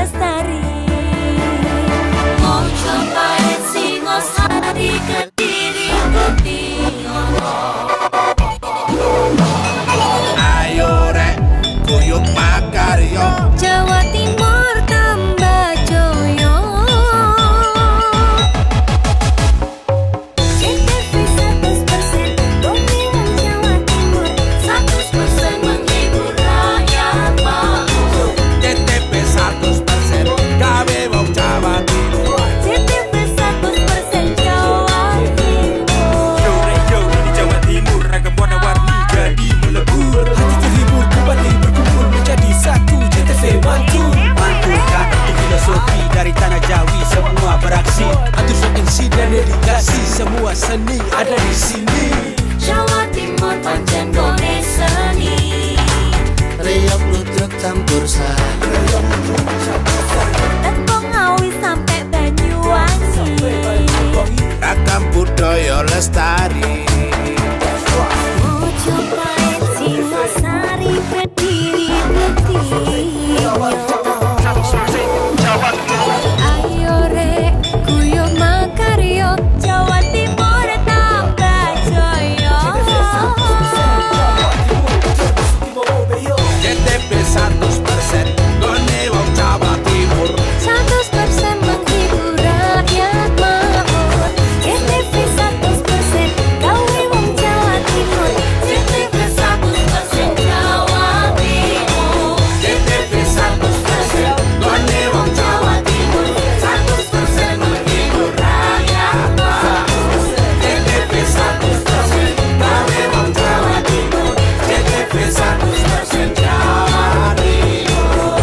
Lestari. Mau cobain Singosari, Kediri, Kutiono. Ayo rek, kuyuk makaryo. Jawa Timur tambah joyo. CTV 100% Bumi Wong Jawa Timur, 100% menghibur rakyat makmur. CTP 100% gawe wong Jawa Timur. CTV 100% Jawa Timur. Yo di Jawa Timur ragam warna-warni jadi melebur. Hati terhibur kembali berkumpul menjadi satu. CTV mantu mantulkan untuk filosofi dari tanah Jawi semua beraksi. Atur MC dan dedikasi semua seni ada di sini. Jawa Timur pancen gone seni. Reyok ludruk campur sari. Tepung Ngawi sampai Banyuwangi. Ragam budaya lestari. Mau cobain Singosari, Kediri, Kutiono. Ayo rek, kuyuk makaryo. Jawa Timur tambah joyo. CTP 100% gone wong Jawa Timur. 100% menghibur rakyat makmur. CTV 100% gawe wong Jawa Timur. CTV 100% Jawa Timur. CTP 100% gone wong Jawa Timur. 100% menghibur rakyat makmur. CTP 100% gawe wong Jawa Timur. CTP 100% Jawa Timur.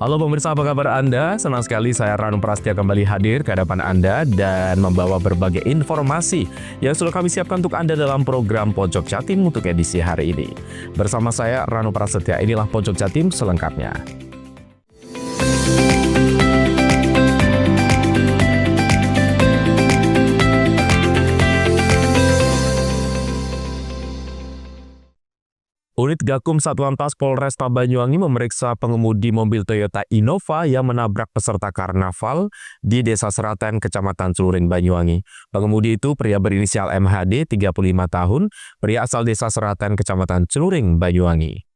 Halo pemirsa, apa kabar Anda? Senang sekali saya Ranu Prastia kembali hadir ke hadapan Anda dan membawa berbagai informasi yang sudah kami siapkan untuk Anda dalam program Pojok Jatim untuk edisi hari ini. Bersama saya Ranu Prastia, inilah Pojok Jatim selengkapnya. Unit Gakum Satlantas Polresta Banyuwangi memeriksa pengemudi mobil Toyota Innova yang menabrak peserta karnaval di Desa Seraten, Kecamatan Celuring, Banyuwangi. Pengemudi itu pria berinisial MHD, 35 tahun, pria asal Desa Seraten, Kecamatan Celuring, Banyuwangi.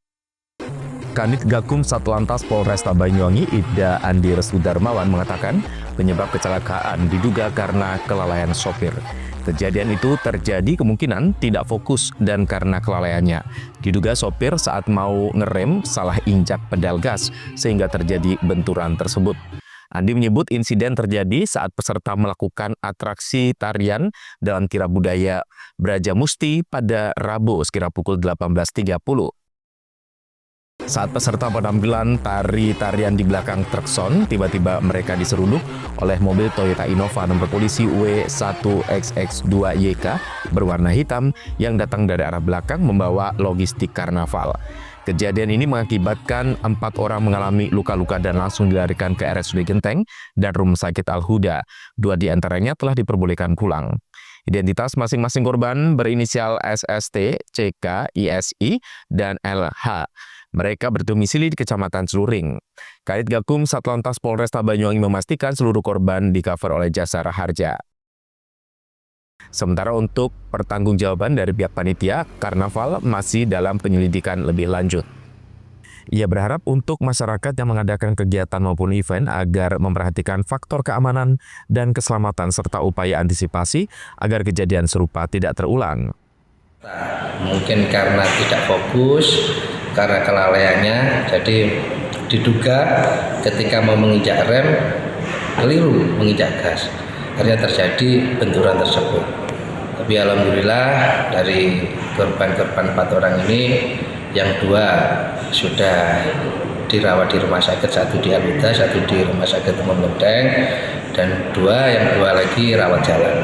Kanit Gakum Satlantas Polresta Banyuwangi, Ibda Andi Restu Darmawan mengatakan penyebab kecelakaan diduga karena kelalaian sopir. Kejadian itu terjadi kemungkinan tidak fokus dan karena kelalaiannya. Diduga sopir saat mau ngerem salah injak pedal gas sehingga terjadi benturan tersebut. Andi menyebut insiden terjadi saat peserta melakukan atraksi tarian dalam kirab budaya Brajamusti pada Rabu sekira pukul 18.30. Saat peserta penampilan tarian di belakang truk son, tiba-tiba mereka diseruduk oleh mobil Toyota Innova nomor polisi W1XX2YK berwarna hitam yang datang dari arah belakang membawa logistik karnaval. Kejadian ini mengakibatkan 4 orang mengalami luka-luka dan langsung dilarikan ke RSUD Genteng dan Rumah Sakit Al-Huda. 2 di antaranya telah diperbolehkan pulang. Identitas masing-masing korban berinisial SST, CK, ISI, dan LH. Mereka berdomisili di Kecamatan Celuring. Kanit Gakum Satlantas Polresta Banyuwangi memastikan seluruh korban di-cover oleh Jasa Raharja. Sementara untuk pertanggungjawaban dari pihak panitia, karnaval masih dalam penyelidikan lebih lanjut. Ia berharap untuk masyarakat yang mengadakan kegiatan maupun event agar memperhatikan faktor keamanan dan keselamatan serta upaya antisipasi agar kejadian serupa tidak terulang. Mungkin karena tidak fokus, karena kelalaiannya. Jadi diduga ketika mau menginjak rem keliru menginjak gas, akhirnya terjadi benturan tersebut. Tapi alhamdulillah dari korban-korban 4 orang ini yang 2 sudah dirawat di rumah sakit, 1 di Aluda, 1 di rumah sakit Umum Lenteng, dan 2 lagi rawat jalan.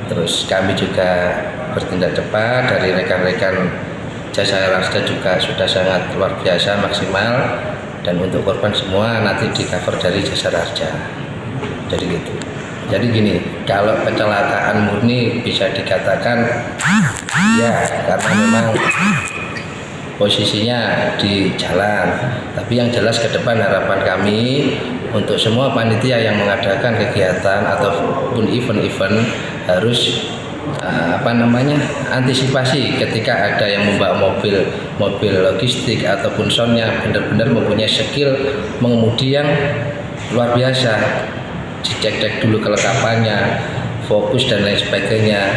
Terus kami juga bertindak cepat dari rekan-rekan jasa raja juga sudah sangat luar biasa maksimal, dan untuk korban semua nanti di cover dari jasa raja. Jadi gitu. Jadi gini, kalau kecelakaan murni bisa dikatakan ya karena memang posisinya di jalan. Tapi yang jelas ke depan harapan kami untuk semua panitia yang mengadakan kegiatan ataupun event-event harus antisipasi ketika ada yang membawa mobil logistik ataupun soundnya benar-benar mempunyai skill mengemudi yang luar biasa. Dicek dulu kelengkapannya, fokus dan lain sebagainya.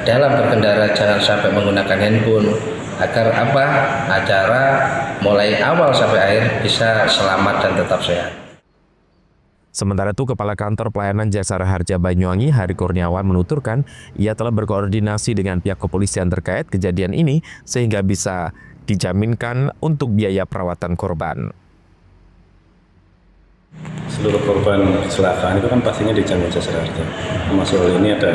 Dalam berkendara jangan sampai menggunakan handphone agar acara mulai awal sampai akhir bisa selamat dan tetap sehat. Sementara itu, Kepala Kantor Pelayanan Jasara Harja Banyuwangi, Hari Kurniawan, menuturkan ia telah berkoordinasi dengan pihak kepolisian terkait kejadian ini sehingga bisa dijaminkan untuk biaya perawatan korban. Seluruh korban kecelakaan itu kan pastinya dijamin Jasara Harja. Termasuk ini ada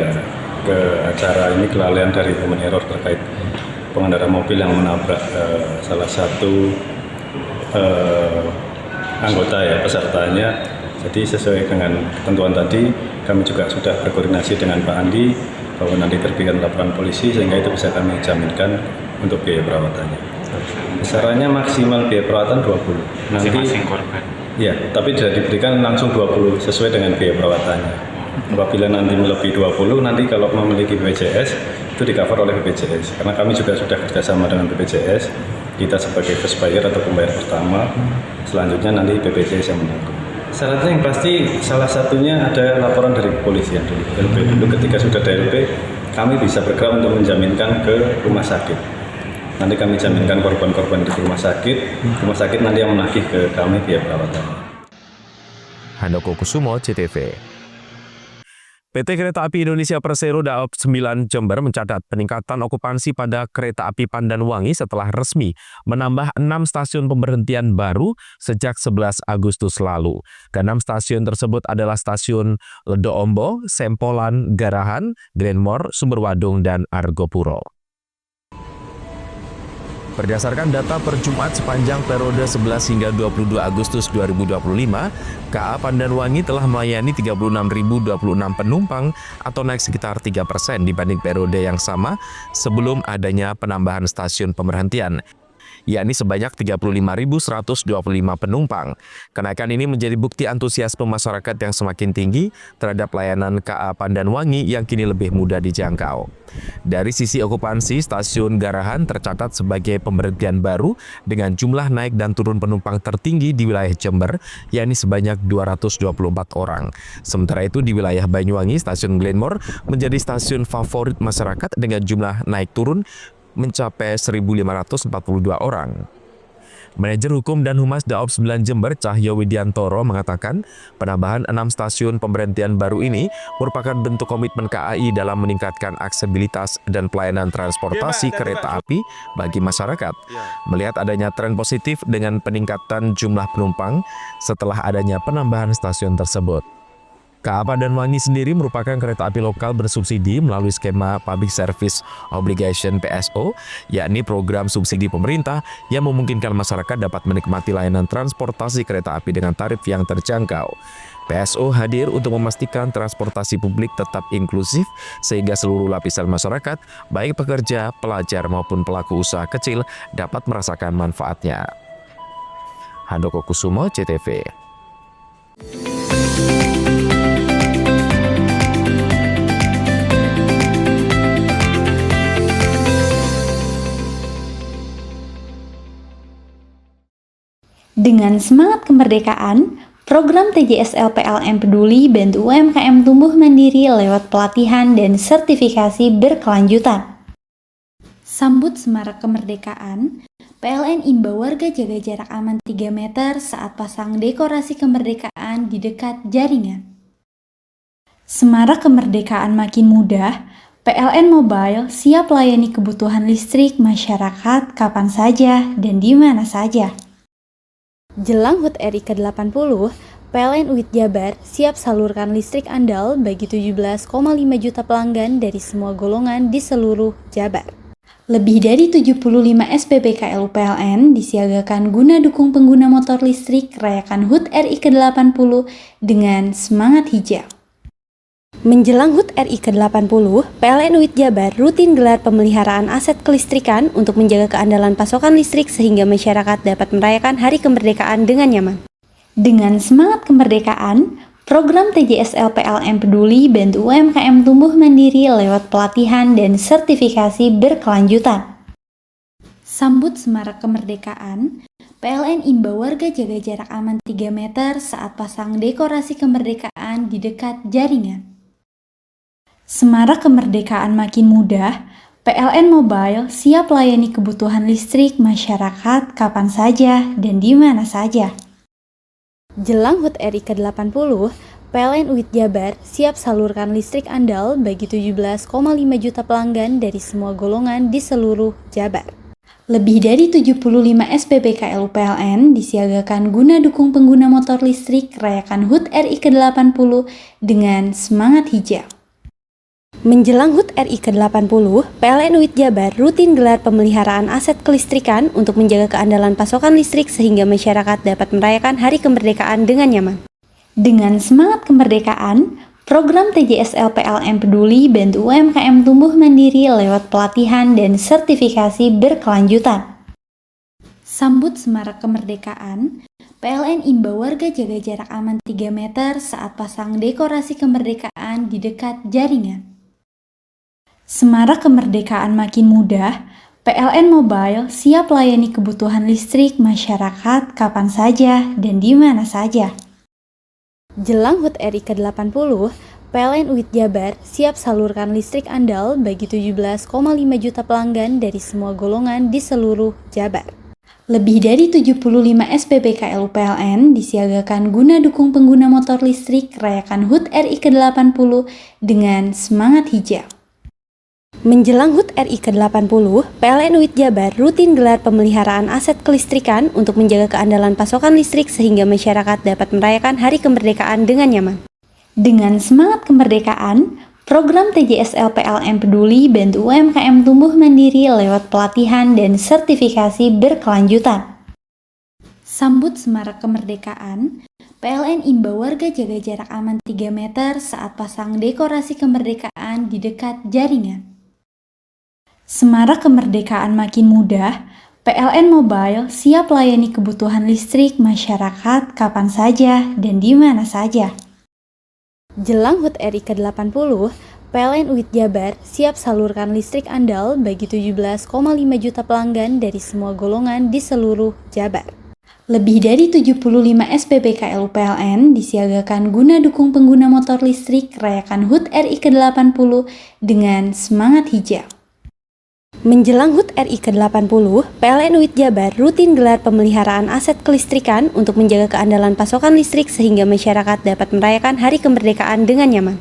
ke acara ini kelalaian dari human error terkait pengendara mobil yang menabrak salah satu anggota pesertanya. Jadi sesuai dengan ketentuan tadi, kami juga sudah berkoordinasi dengan Pak Andi bahwa nanti terbitkan laporan polisi sehingga itu bisa kami jaminkan untuk biaya perawatannya. Besarannya maksimal biaya perawatan 20. Nanti ya, tapi tidak diberikan langsung 20 sesuai dengan biaya perawatannya. Apabila nanti melebihi 20, nanti kalau memiliki BPJS itu di-cover oleh BPJS. Karena kami juga sudah kerjasama dengan BPJS, kita sebagai first buyer atau pembayar pertama, selanjutnya nanti BPJS yang menanggung. Syaratnya yang pasti salah satunya ada laporan dari kepolisian dulu. LP dulu, ketika sudah ada LP, kami bisa bergerak untuk menjaminkan ke rumah sakit. Nanti kami jaminkan korban-korban di rumah sakit nanti yang menagih ke kami biaya perawatan. Handoko Kusumo, CTV. PT Kereta Api Indonesia Persero Daob 9 Jember mencatat peningkatan okupansi pada Kereta Api Pandanwangi setelah resmi menambah 6 stasiun pemberhentian baru sejak 11 Agustus lalu. Ke-6 stasiun tersebut adalah stasiun Ledo Ombo, Sempolan, Garahan, Grenmore, Sumberwadung, dan Argopuro. Berdasarkan data per Jumat sepanjang periode 11 hingga 22 Agustus 2025, KA Pandanwangi telah melayani 36.026 penumpang atau naik sekitar 3% dibanding periode yang sama sebelum adanya penambahan stasiun pemberhentian, yakni sebanyak 35.125 penumpang. Kenaikan ini menjadi bukti antusiasme masyarakat yang semakin tinggi terhadap layanan KA Pandanwangi yang kini lebih mudah dijangkau. Dari sisi okupansi, stasiun Garahan tercatat sebagai pemberhentian baru dengan jumlah naik dan turun penumpang tertinggi di wilayah Jember, yakni sebanyak 224 orang. Sementara itu di wilayah Banyuwangi, stasiun Glenmore menjadi stasiun favorit masyarakat dengan jumlah naik turun mencapai 1.542 orang. Manajer Hukum dan Humas Daob 9 Jember, Cahyo Widiantoro, mengatakan penambahan 6 stasiun pemberhentian baru ini merupakan bentuk komitmen KAI dalam meningkatkan aksesibilitas dan pelayanan transportasi kereta api bagi masyarakat. Melihat adanya tren positif dengan peningkatan jumlah penumpang setelah adanya penambahan stasiun tersebut. KA Pandanwangi sendiri merupakan kereta api lokal bersubsidi melalui skema Public Service Obligation PSO, yakni program subsidi pemerintah yang memungkinkan masyarakat dapat menikmati layanan transportasi kereta api dengan tarif yang terjangkau. PSO hadir untuk memastikan transportasi publik tetap inklusif sehingga seluruh lapisan masyarakat, baik pekerja, pelajar maupun pelaku usaha kecil dapat merasakan manfaatnya. Handoko Kusumo, CTV. Dengan semangat kemerdekaan, program TJSL PLM Peduli bantu UMKM tumbuh mandiri lewat pelatihan dan sertifikasi berkelanjutan. Sambut Semarak Kemerdekaan, PLN imbau warga jaga jarak aman 3 meter saat pasang dekorasi kemerdekaan di dekat jaringan. Semarak kemerdekaan makin mudah, PLN Mobile siap layani kebutuhan listrik masyarakat kapan saja dan di mana saja. Jelang HUT RI ke-80, PLN UIT Jabar siap salurkan listrik andal bagi 17,5 juta pelanggan dari semua golongan di seluruh Jabar. Lebih dari 75 SPBKL PLN disiagakan guna dukung pengguna motor listrik rayakan HUT RI ke-80 dengan semangat hijau. Menjelang HUT RI ke-80, PLN UIT Jabar rutin gelar pemeliharaan aset kelistrikan untuk menjaga keandalan pasokan listrik sehingga masyarakat dapat merayakan Hari Kemerdekaan dengan nyaman. Dengan semangat kemerdekaan, program TJSL PLN Peduli bantu UMKM tumbuh mandiri lewat pelatihan dan sertifikasi berkelanjutan. Sambut semarak kemerdekaan, PLN imbau warga jaga jarak aman 3 meter saat pasang dekorasi kemerdekaan di dekat jaringan. Semarak kemerdekaan makin mudah, PLN Mobile siap layani kebutuhan listrik masyarakat kapan saja dan di mana saja. Jelang HUT RI ke-80, PLN UIT Jabar siap salurkan listrik andal bagi 17,5 juta pelanggan dari semua golongan di seluruh Jabar. Lebih dari 75 SPBKL PLN disiagakan guna dukung pengguna motor listrik rayakan HUT RI ke-80 dengan semangat hijau. Menjelang HUT RI ke-80, PLN UIT Jabar rutin gelar pemeliharaan aset kelistrikan untuk menjaga keandalan pasokan listrik sehingga masyarakat dapat merayakan Hari Kemerdekaan dengan nyaman. Dengan semangat kemerdekaan, program TJSL PLN Peduli bantu UMKM tumbuh mandiri lewat pelatihan dan sertifikasi berkelanjutan. Sambut semarak kemerdekaan, PLN imbau warga jaga jarak aman 3 meter saat pasang dekorasi kemerdekaan di dekat jaringan. Semarak kemerdekaan makin mudah, PLN Mobile siap layani kebutuhan listrik masyarakat kapan saja dan di mana saja. Jelang HUT RI ke-80, PLN UIT Jabar siap salurkan listrik andal bagi 17,5 juta pelanggan dari semua golongan di seluruh Jabar. Lebih dari 75 SPBKL PLN disiagakan guna dukung pengguna motor listrik rayakan HUT RI ke-80 dengan semangat hijau. Menjelang HUT RI ke-80, PLN UIT Jabar rutin gelar pemeliharaan aset kelistrikan untuk menjaga keandalan pasokan listrik sehingga masyarakat dapat merayakan Hari Kemerdekaan dengan nyaman. Dengan semangat kemerdekaan, program TJSL PLN Peduli bantu UMKM tumbuh mandiri lewat pelatihan dan sertifikasi berkelanjutan. Sambut semarak kemerdekaan, PLN imbau warga jaga jarak aman 3 meter saat pasang dekorasi kemerdekaan di dekat jaringan. Semarak kemerdekaan makin mudah, PLN Mobile siap layani kebutuhan listrik masyarakat kapan saja dan di mana saja. Jelang HUT RI ke-80, PLN UIT Jabar siap salurkan listrik andal bagi 17,5 juta pelanggan dari semua golongan di seluruh Jabar. Lebih dari 75 SPBKL PLN disiagakan guna dukung pengguna motor listrik rayakan HUT RI ke-80 dengan semangat hijau. Menjelang HUT RI ke-80, PLN UIT Jabar rutin gelar pemeliharaan aset kelistrikan untuk menjaga keandalan pasokan listrik sehingga masyarakat dapat merayakan Hari Kemerdekaan dengan nyaman.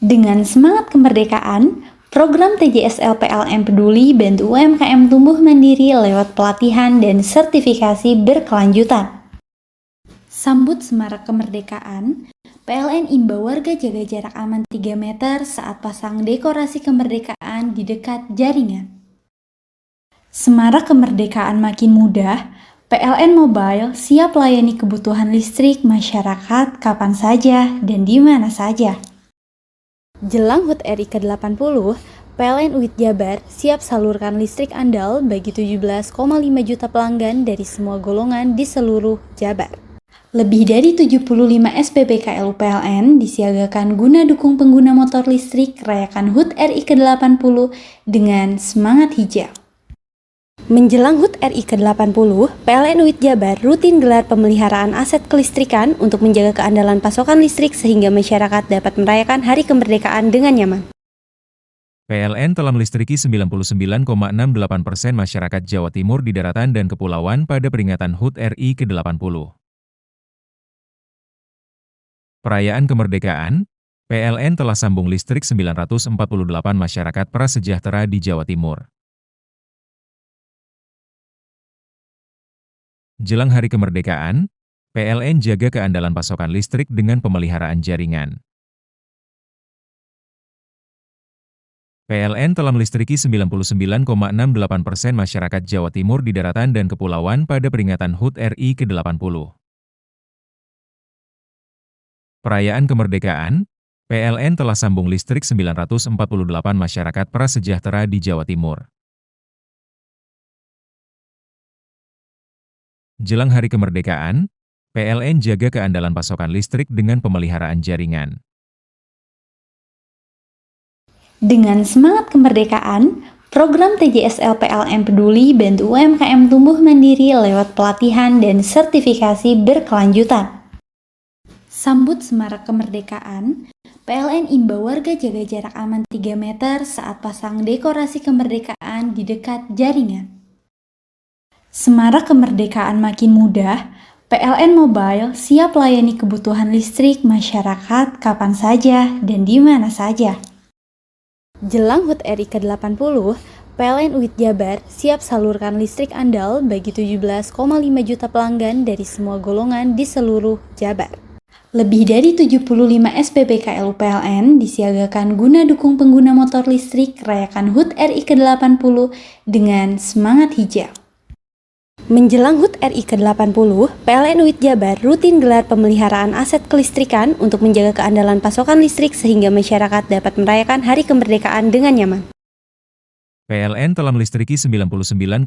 Dengan semangat kemerdekaan, program TJSL PLN Peduli bantu UMKM tumbuh mandiri lewat pelatihan dan sertifikasi berkelanjutan. Sambut semarak kemerdekaan, PLN imbau warga jaga jarak aman 3 meter saat pasang dekorasi kemerdekaan di dekat jaringan. Semarak kemerdekaan makin mudah, PLN Mobile siap layani kebutuhan listrik masyarakat kapan saja dan di mana saja. Jelang HUT RI ke-80, PLN UIT Jabar siap salurkan listrik andal bagi 17,5 juta pelanggan dari semua golongan di seluruh Jabar. Lebih dari 75 SPBKL PLN disiagakan guna dukung pengguna motor listrik rayakan HUT RI ke-80 dengan semangat hijau. Menjelang HUT RI ke-80, PLN UIT Jabar rutin gelar pemeliharaan aset kelistrikan untuk menjaga keandalan pasokan listrik sehingga masyarakat dapat merayakan Hari Kemerdekaan dengan nyaman. PLN telah melistriki 99,68% masyarakat Jawa Timur di daratan dan kepulauan pada peringatan HUT RI ke-80. Perayaan kemerdekaan, PLN telah sambung listrik 948 masyarakat prasejahtera di Jawa Timur. Jelang hari kemerdekaan, PLN jaga keandalan pasokan listrik dengan pemeliharaan jaringan. PLN telah melistriki 99,68% masyarakat Jawa Timur di daratan dan kepulauan pada peringatan HUT RI ke-80. Perayaan kemerdekaan, PLN telah sambung listrik 948 masyarakat prasejahtera di Jawa Timur. Jelang hari kemerdekaan, PLN jaga keandalan pasokan listrik dengan pemeliharaan jaringan. Dengan semangat kemerdekaan, program TJSL PLN Peduli bantu UMKM tumbuh mandiri lewat pelatihan dan sertifikasi berkelanjutan. Sambut semarak kemerdekaan, PLN imbau warga jaga jarak aman 3 meter saat pasang dekorasi kemerdekaan di dekat jaringan. Semarak kemerdekaan makin mudah, PLN Mobile siap layani kebutuhan listrik masyarakat kapan saja dan di mana saja. Jelang HUT RI ke-80, PLN UIT Jabar siap salurkan listrik andal bagi 17,5 juta pelanggan dari semua golongan di seluruh Jabar. Lebih dari 75 SPBKL PLN disiagakan guna dukung pengguna motor listrik rayakan HUT RI ke-80 dengan semangat hijau. Menjelang HUT RI ke-80, PLN UIT Jabar rutin gelar pemeliharaan aset kelistrikan untuk menjaga keandalan pasokan listrik sehingga masyarakat dapat merayakan hari kemerdekaan dengan nyaman. PLN telah melistriki 99,68%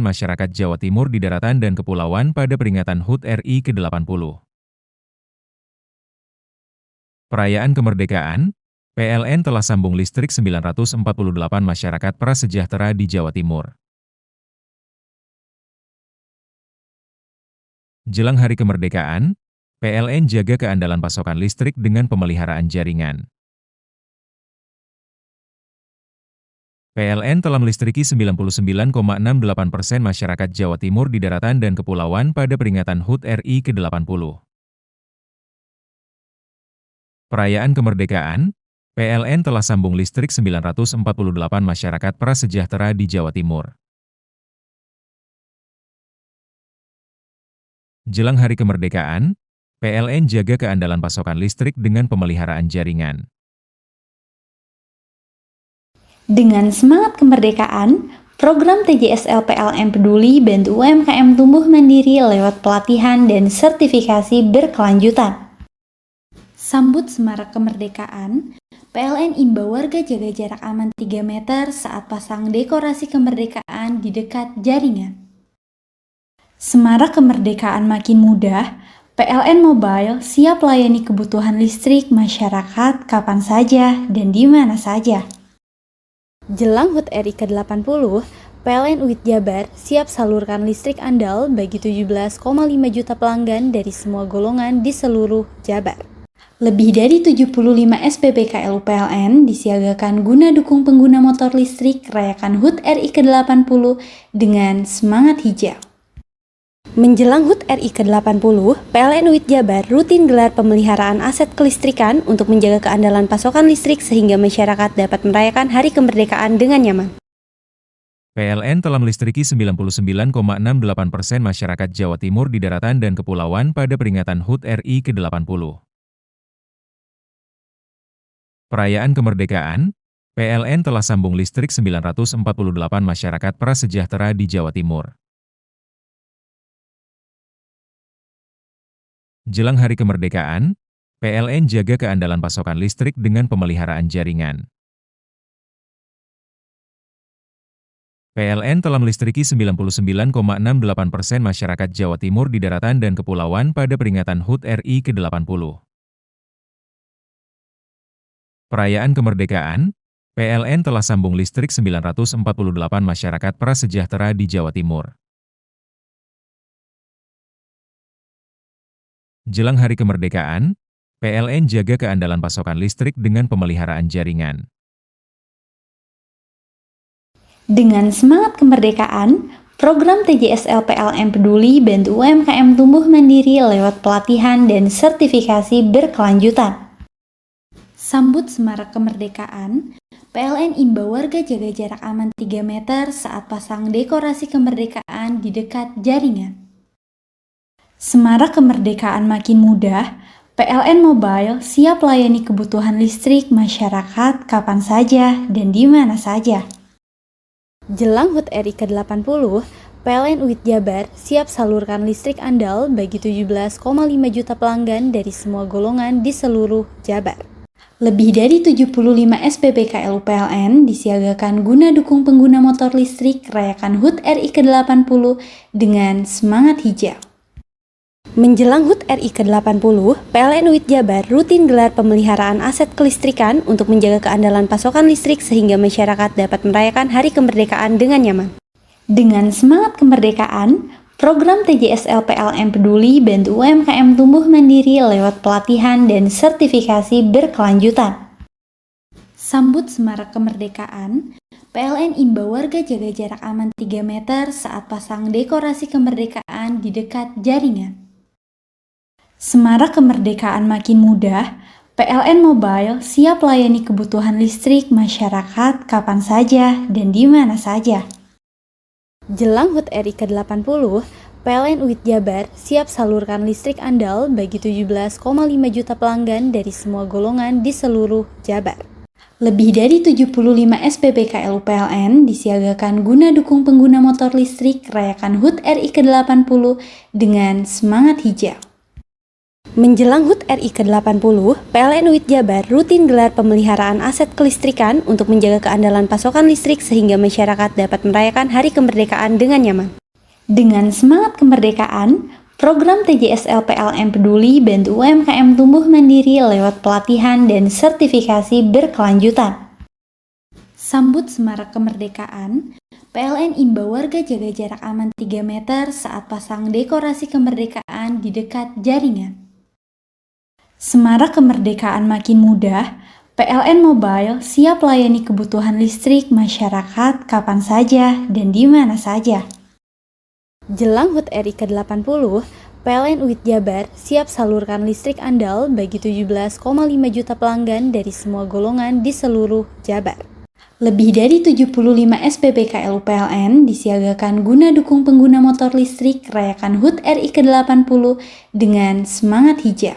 masyarakat Jawa Timur di daratan dan kepulauan pada peringatan HUT RI ke-80. Perayaan kemerdekaan, PLN telah sambung listrik 948 masyarakat prasejahtera di Jawa Timur. Jelang hari kemerdekaan, PLN jaga keandalan pasokan listrik dengan pemeliharaan jaringan. PLN telah melistriki 99,68% masyarakat Jawa Timur di daratan dan kepulauan pada peringatan HUT RI ke-80. Perayaan kemerdekaan, PLN telah sambung listrik 948 masyarakat prasejahtera di Jawa Timur. Jelang hari kemerdekaan, PLN jaga keandalan pasokan listrik dengan pemeliharaan jaringan. Dengan semangat kemerdekaan, program TJSL PLN Peduli bantu UMKM tumbuh mandiri lewat pelatihan dan sertifikasi berkelanjutan. Sambut semarak kemerdekaan, PLN imbau warga jaga jarak aman 3 meter saat pasang dekorasi kemerdekaan di dekat jaringan. Semarak kemerdekaan makin mudah, PLN Mobile siap layani kebutuhan listrik masyarakat kapan saja dan di mana saja. Jelang HUT RI ke-80, PLN UIT Jabar siap salurkan listrik andal bagi 17,5 juta pelanggan dari semua golongan di seluruh Jabar. Lebih dari 75 SPBKL PLN disiagakan guna dukung pengguna motor listrik rayakan HUT RI ke-80 dengan semangat hijau. Menjelang HUT RI ke-80, PLN UIT Jabar rutin gelar pemeliharaan aset kelistrikan untuk menjaga keandalan pasokan listrik sehingga masyarakat dapat merayakan hari kemerdekaan dengan nyaman. PLN telah melistriki 99,68% masyarakat Jawa Timur di daratan dan kepulauan pada peringatan HUT RI ke-80. Perayaan kemerdekaan, PLN telah sambung listrik 948 masyarakat prasejahtera di Jawa Timur. Jelang hari kemerdekaan, PLN jaga keandalan pasokan listrik dengan pemeliharaan jaringan. PLN telah melistriki 99,68% masyarakat Jawa Timur di daratan dan kepulauan pada peringatan HUT RI ke-80. Perayaan kemerdekaan, PLN telah sambung listrik 948 masyarakat prasejahtera di Jawa Timur. Jelang hari kemerdekaan, PLN jaga keandalan pasokan listrik dengan pemeliharaan jaringan. Dengan semangat kemerdekaan, program TJSL PLN Peduli bantu UMKM tumbuh mandiri lewat pelatihan dan sertifikasi berkelanjutan. Sambut semarak kemerdekaan, PLN imbau warga jaga jarak aman 3 meter saat pasang dekorasi kemerdekaan di dekat jaringan. Semarak kemerdekaan makin mudah, PLN Mobile siap layani kebutuhan listrik masyarakat kapan saja dan di mana saja. Jelang HUT RI ke-80, PLN UIT Jabar siap salurkan listrik andal bagi 17,5 juta pelanggan dari semua golongan di seluruh Jabar. Lebih dari 75 SPBKL PLN disiagakan guna dukung pengguna motor listrik rayakan HUT RI ke-80 dengan semangat hijau. Menjelang HUT RI ke-80, PLN UIT Jabar rutin gelar pemeliharaan aset kelistrikan untuk menjaga keandalan pasokan listrik sehingga masyarakat dapat merayakan Hari Kemerdekaan dengan nyaman. Dengan semangat kemerdekaan, program TJSL PLN Peduli bantu UMKM tumbuh mandiri lewat pelatihan dan sertifikasi berkelanjutan. Sambut semarak kemerdekaan, PLN imbau warga jaga jarak aman 3 meter saat pasang dekorasi kemerdekaan di dekat jaringan. Semarak kemerdekaan makin mudah, PLN Mobile siap layani kebutuhan listrik masyarakat kapan saja dan di mana saja. Jelang HUT RI ke-80, PLN UIT Jabar siap salurkan listrik andal bagi 17,5 juta pelanggan dari semua golongan di seluruh Jabar. Lebih dari 75 SPBKL PLN disiagakan guna dukung pengguna motor listrik rayakan HUT RI ke-80 dengan semangat hijau. Menjelang HUT RI ke-80, PLN UIT Jabar rutin gelar pemeliharaan aset kelistrikan untuk menjaga keandalan pasokan listrik sehingga masyarakat dapat merayakan Hari Kemerdekaan dengan nyaman. Dengan semangat kemerdekaan, program TJSL PLN Peduli bantu UMKM tumbuh mandiri lewat pelatihan dan sertifikasi berkelanjutan. Sambut semarak kemerdekaan, PLN imbau warga jaga jarak aman 3 meter saat pasang dekorasi kemerdekaan di dekat jaringan. Semarak kemerdekaan makin mudah, PLN Mobile siap layani kebutuhan listrik masyarakat kapan saja dan di mana saja. Jelang HUT RI ke-80, PLN UIT Jabar siap salurkan listrik andal bagi 17,5 juta pelanggan dari semua golongan di seluruh Jabar. Lebih dari 75 SPBKL PLN disiagakan guna dukung pengguna motor listrik rayakan HUT RI ke-80 dengan semangat hijau.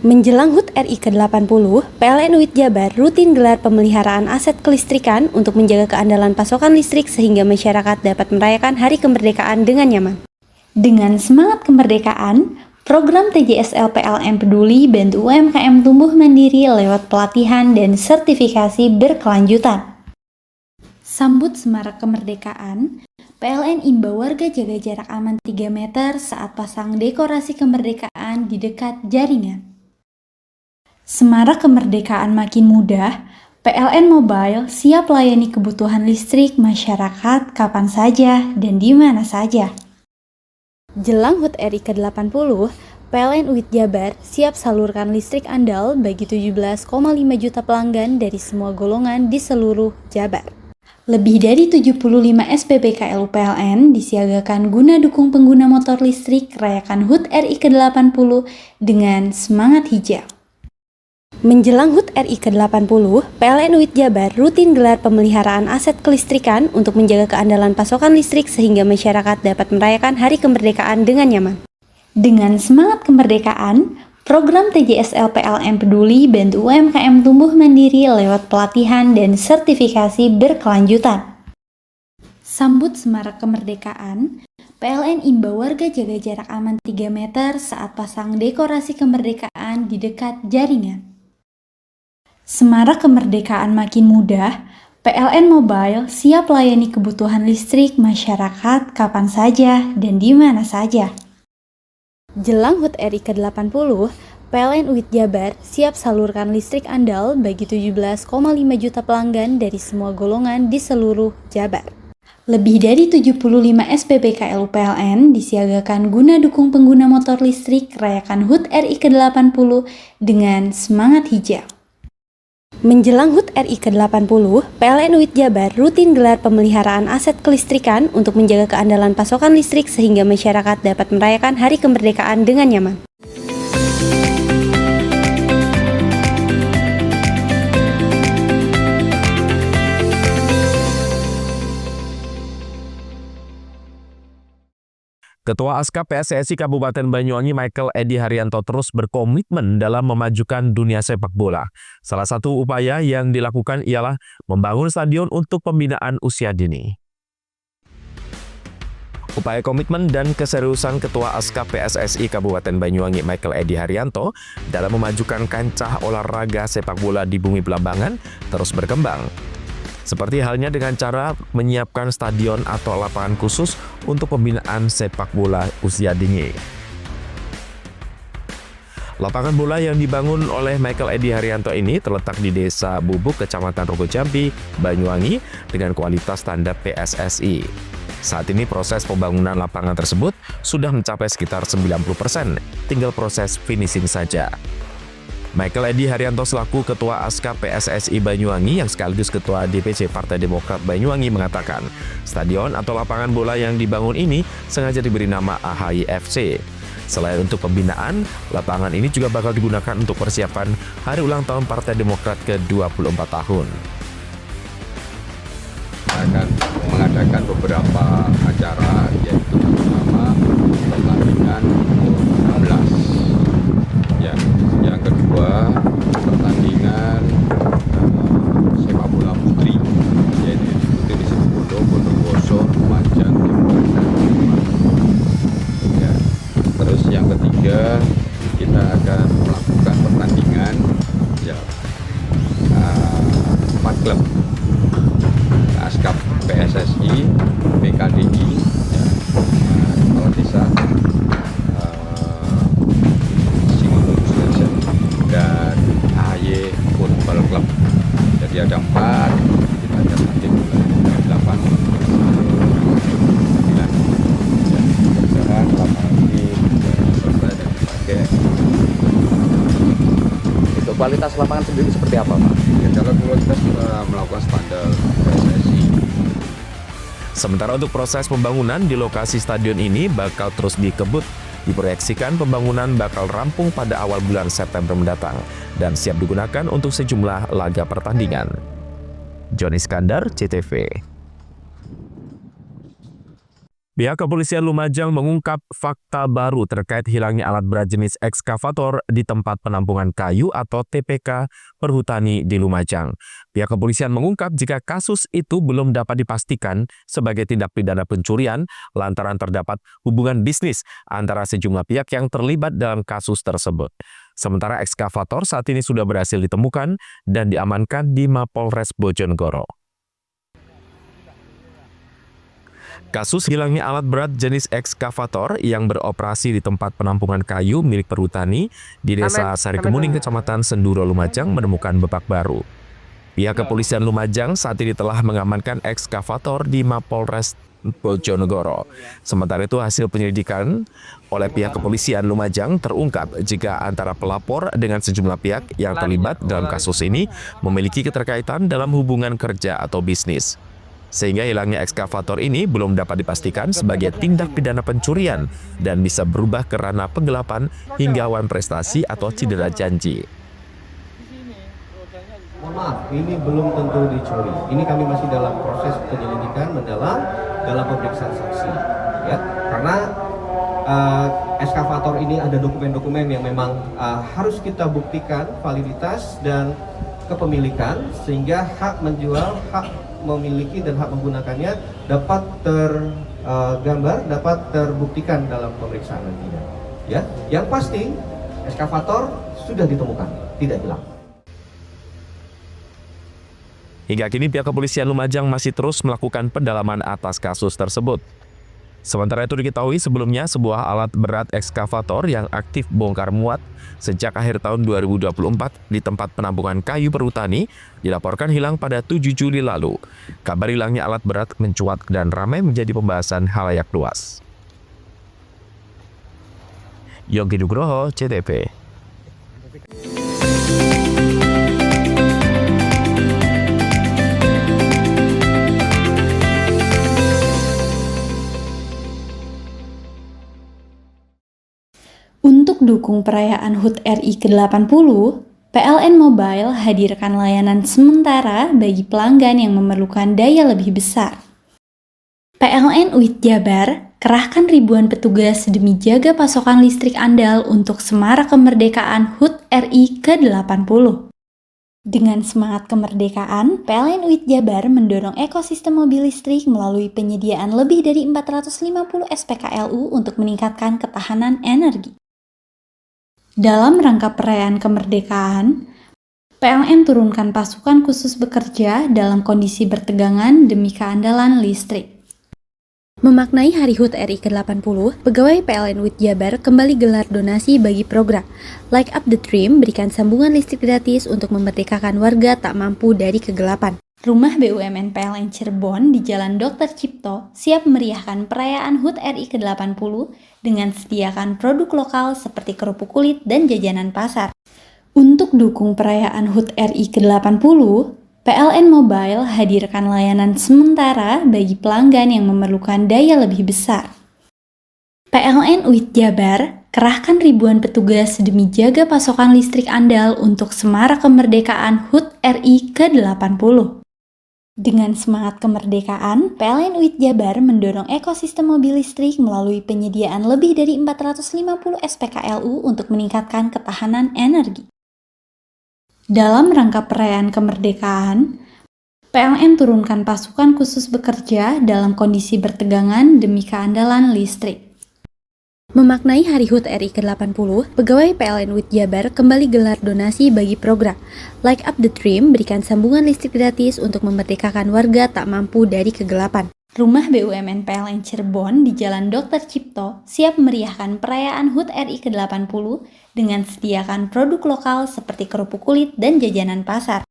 Menjelang HUT RI ke-80, PLN UIT Jabar rutin gelar pemeliharaan aset kelistrikan untuk menjaga keandalan pasokan listrik sehingga masyarakat dapat merayakan Hari Kemerdekaan dengan nyaman. Dengan semangat kemerdekaan, program TJSL PLN Peduli bantu UMKM tumbuh mandiri lewat pelatihan dan sertifikasi berkelanjutan. Sambut semarak kemerdekaan, PLN imbau warga jaga jarak aman 3 meter saat pasang dekorasi kemerdekaan di dekat jaringan. Semarak kemerdekaan makin mudah, PLN Mobile siap layani kebutuhan listrik masyarakat kapan saja dan di mana saja. Jelang HUT RI ke-80, PLN UIT Jabar siap salurkan listrik andal bagi 17,5 juta pelanggan dari semua golongan di seluruh Jabar. Lebih dari 75 SPBKL PLN disiagakan guna dukung pengguna motor listrik rayakan HUT RI ke-80 dengan semangat hijau. Menjelang HUT RI ke-80, PLN UIT Jabar rutin gelar pemeliharaan aset kelistrikan untuk menjaga keandalan pasokan listrik sehingga masyarakat dapat merayakan Hari Kemerdekaan dengan nyaman. Dengan semangat kemerdekaan, program TJSL PLN Peduli bantu UMKM tumbuh mandiri lewat pelatihan dan sertifikasi berkelanjutan. Sambut semarak kemerdekaan, PLN imbau warga jaga jarak aman 3 meter saat pasang dekorasi kemerdekaan di dekat jaringan. Semarak kemerdekaan makin mudah, PLN Mobile siap layani kebutuhan listrik masyarakat kapan saja dan di mana saja. Jelang HUT RI ke-80, PLN UIT Jabar siap salurkan listrik andal bagi 17,5 juta pelanggan dari semua golongan di seluruh Jabar. Lebih dari 75 SPBKL PLN disiagakan guna dukung pengguna motor listrik rayakan HUT RI ke-80 dengan semangat hijau. Menjelang HUT RI ke-80, PLN UIT Jabar rutin gelar pemeliharaan aset kelistrikan untuk menjaga keandalan pasokan listrik sehingga masyarakat dapat merayakan Hari Kemerdekaan dengan nyaman. Ketua Aska PSSI Kabupaten Banyuwangi Michael Edi Haryanto terus berkomitmen dalam memajukan dunia sepak bola. Salah satu upaya yang dilakukan ialah membangun stadion untuk pembinaan usia dini. Upaya komitmen dan keseriusan Ketua Aska PSSI Kabupaten Banyuwangi Michael Edi Haryanto dalam memajukan kancah olahraga sepak bola di Bumi Belambangan terus berkembang. Seperti halnya dengan cara menyiapkan stadion atau lapangan khusus untuk pembinaan sepak bola usia dini. Lapangan bola yang dibangun oleh Michael Edi Haryanto ini terletak di Desa Bubuk, Kecamatan Rogojampi, Banyuwangi dengan kualitas standar PSSI. Saat ini proses pembangunan lapangan tersebut sudah mencapai sekitar 90%, tinggal proses finishing saja. Michael Edi Haryanto selaku Ketua Aska PSSI Banyuwangi yang sekaligus Ketua DPC Partai Demokrat Banyuwangi mengatakan, stadion atau lapangan bola yang dibangun ini sengaja diberi nama AHY FC. Selain untuk pembinaan, lapangan ini juga bakal digunakan untuk persiapan Hari Ulang Tahun Partai Demokrat ke-24 tahun. Akan mengadakan beberapa acara, yaitu pertama pertandingan 16. Yang kedua pertandingan sepak bola putri, yaitu diikuti di Situbondo, Bondowoso, Lumajang, Jember, dan Banyuwangi. Terus yang ketiga kita akan melakukan pertandingan 4 klub Askap PSSI, PKDI, Kepala Desa, dan AHY Football Club. Jadi ada 4, kita akan nanti mulai 8 mudah-mudahan lapangan ini selesai dan dipakai. Untuk kualitas lapangan sendiri seperti apa, Pak? Ya, kalau kualitas melakukan standar PSSI. Sementara untuk proses pembangunan di lokasi stadion ini bakal terus dikebut. Diproyeksikan pembangunan bakal rampung pada awal bulan September mendatang dan siap digunakan untuk sejumlah laga pertandingan. Joni Iskandar, CTV. Pihak kepolisian Lumajang mengungkap fakta baru terkait hilangnya alat berat jenis ekskavator di tempat penampungan kayu atau TPK Perhutani di Lumajang. Pihak kepolisian mengungkap jika kasus itu belum dapat dipastikan sebagai tindak pidana pencurian lantaran terdapat hubungan bisnis antara sejumlah pihak yang terlibat dalam kasus tersebut. Sementara ekskavator saat ini sudah berhasil ditemukan dan diamankan di Mapolres Bojonegoro. Kasus hilangnya alat berat jenis ekskavator yang beroperasi di tempat penampungan kayu milik Perhutani di Desa Sarikemuning, Kecamatan Senduro, Lumajang menemukan babak baru. Pihak kepolisian Lumajang saat ini telah mengamankan ekskavator di Mapolres Bojonegoro. Sementara itu hasil penyelidikan oleh pihak kepolisian Lumajang terungkap jika antara pelapor dengan sejumlah pihak yang terlibat dalam kasus ini memiliki keterkaitan dalam hubungan kerja atau bisnis. Sehingga hilangnya ekskavator ini belum dapat dipastikan sebagai tindak pidana pencurian dan bisa berubah ke ranah penggelapan hingga wan prestasi atau cedera janji. Mohon maaf, ini belum tentu dicuri. Ini kami masih dalam proses penyelidikan mendalam dalam pemeriksaan saksi. Ya, karena ekskavator ini ada dokumen-dokumen yang memang harus kita buktikan validitas dan kepemilikan sehingga hak menjual, hak memiliki dan hak menggunakannya dapat tergambar, dapat terbuktikan dalam pemeriksaan nantinya. Ya, yang pasti ekskavator sudah ditemukan, tidak hilang. Hingga kini pihak kepolisian Lumajang masih terus melakukan pendalaman atas kasus tersebut. Sementara itu diketahui sebelumnya sebuah alat berat ekskavator yang aktif bongkar muat sejak akhir tahun 2024 di tempat penampungan kayu Perhutani dilaporkan hilang pada 7 Juli lalu. Kabar hilangnya alat berat mencuat dan ramai menjadi pembahasan halayak luas. Yogi Nugroho, CTV. Untuk dukung perayaan HUT RI ke-80, PLN Mobile hadirkan layanan sementara bagi pelanggan yang memerlukan daya lebih besar. PLN UIT Jabar kerahkan ribuan petugas demi jaga pasokan listrik andal untuk semarak kemerdekaan HUT RI ke-80. Dengan semangat kemerdekaan, PLN UIT Jabar mendorong ekosistem mobil listrik melalui penyediaan lebih dari 450 SPKLU untuk meningkatkan ketahanan energi. Dalam rangka perayaan kemerdekaan, PLN turunkan pasukan khusus bekerja dalam kondisi bertegangan demi keandalan listrik. Memaknai Hari HUT RI ke-80, pegawai PLN UIT Jabar kembali gelar donasi bagi program Light Up the Dream, berikan sambungan listrik gratis untuk memerdekakan warga tak mampu dari kegelapan. Rumah BUMN PLN Cirebon di Jalan Dr. Cipto siap meriahkan perayaan HUT RI ke-80 dengan sediakan produk lokal seperti kerupuk kulit dan jajanan pasar. Untuk dukung perayaan HUT RI ke-80, PLN Mobile hadirkan layanan sementara bagi pelanggan yang memerlukan daya lebih besar. PLN UIT Jabar kerahkan ribuan petugas demi jaga pasokan listrik andal untuk semarak kemerdekaan HUT RI ke-80. Dengan semangat kemerdekaan, PLN UIT Jabar mendorong ekosistem mobil listrik melalui penyediaan lebih dari 450 SPKLU untuk meningkatkan ketahanan energi. Dalam rangka perayaan kemerdekaan, PLN turunkan pasukan khusus bekerja dalam kondisi bertegangan demi keandalan listrik. Memaknai Hari HUT RI ke-80, pegawai PLN UIT Jabar kembali gelar donasi bagi program Light Up the Dream, berikan sambungan listrik gratis untuk memerdekakan warga tak mampu dari kegelapan. Rumah BUMN PLN Cirebon di Jalan Dr. Cipto siap meriahkan perayaan HUT RI ke-80 dengan sediakan produk lokal seperti kerupuk kulit dan jajanan pasar.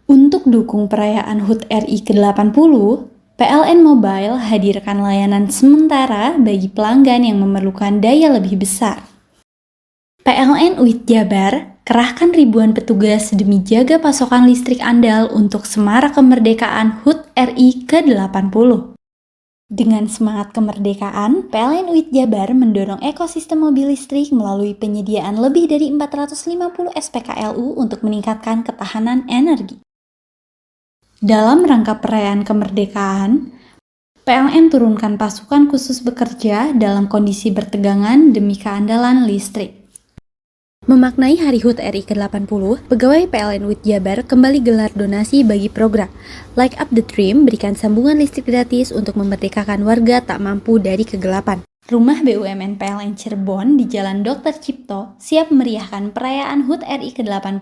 Untuk dukung perayaan HUT RI ke-80, PLN Mobile hadirkan layanan sementara bagi pelanggan yang memerlukan daya lebih besar. PLN UIT Jabar kerahkan ribuan petugas demi jaga pasokan listrik andal untuk semarak kemerdekaan HUT RI ke-80. Dengan semangat kemerdekaan, PLN UIT Jabar mendorong ekosistem mobil listrik melalui penyediaan lebih dari 450 SPKLU untuk meningkatkan ketahanan energi. Dalam rangka perayaan kemerdekaan, PLN turunkan pasukan khusus bekerja dalam kondisi bertegangan demi keandalan listrik. Memaknai Hari HUT RI ke-80, pegawai PLN UIT Jabar kembali gelar donasi bagi program Light Up the Dream, berikan sambungan listrik gratis untuk memerdekakan warga tak mampu dari kegelapan. Rumah BUMN PLN Cirebon di Jalan Dr. Cipto siap meriahkan perayaan HUT RI ke-80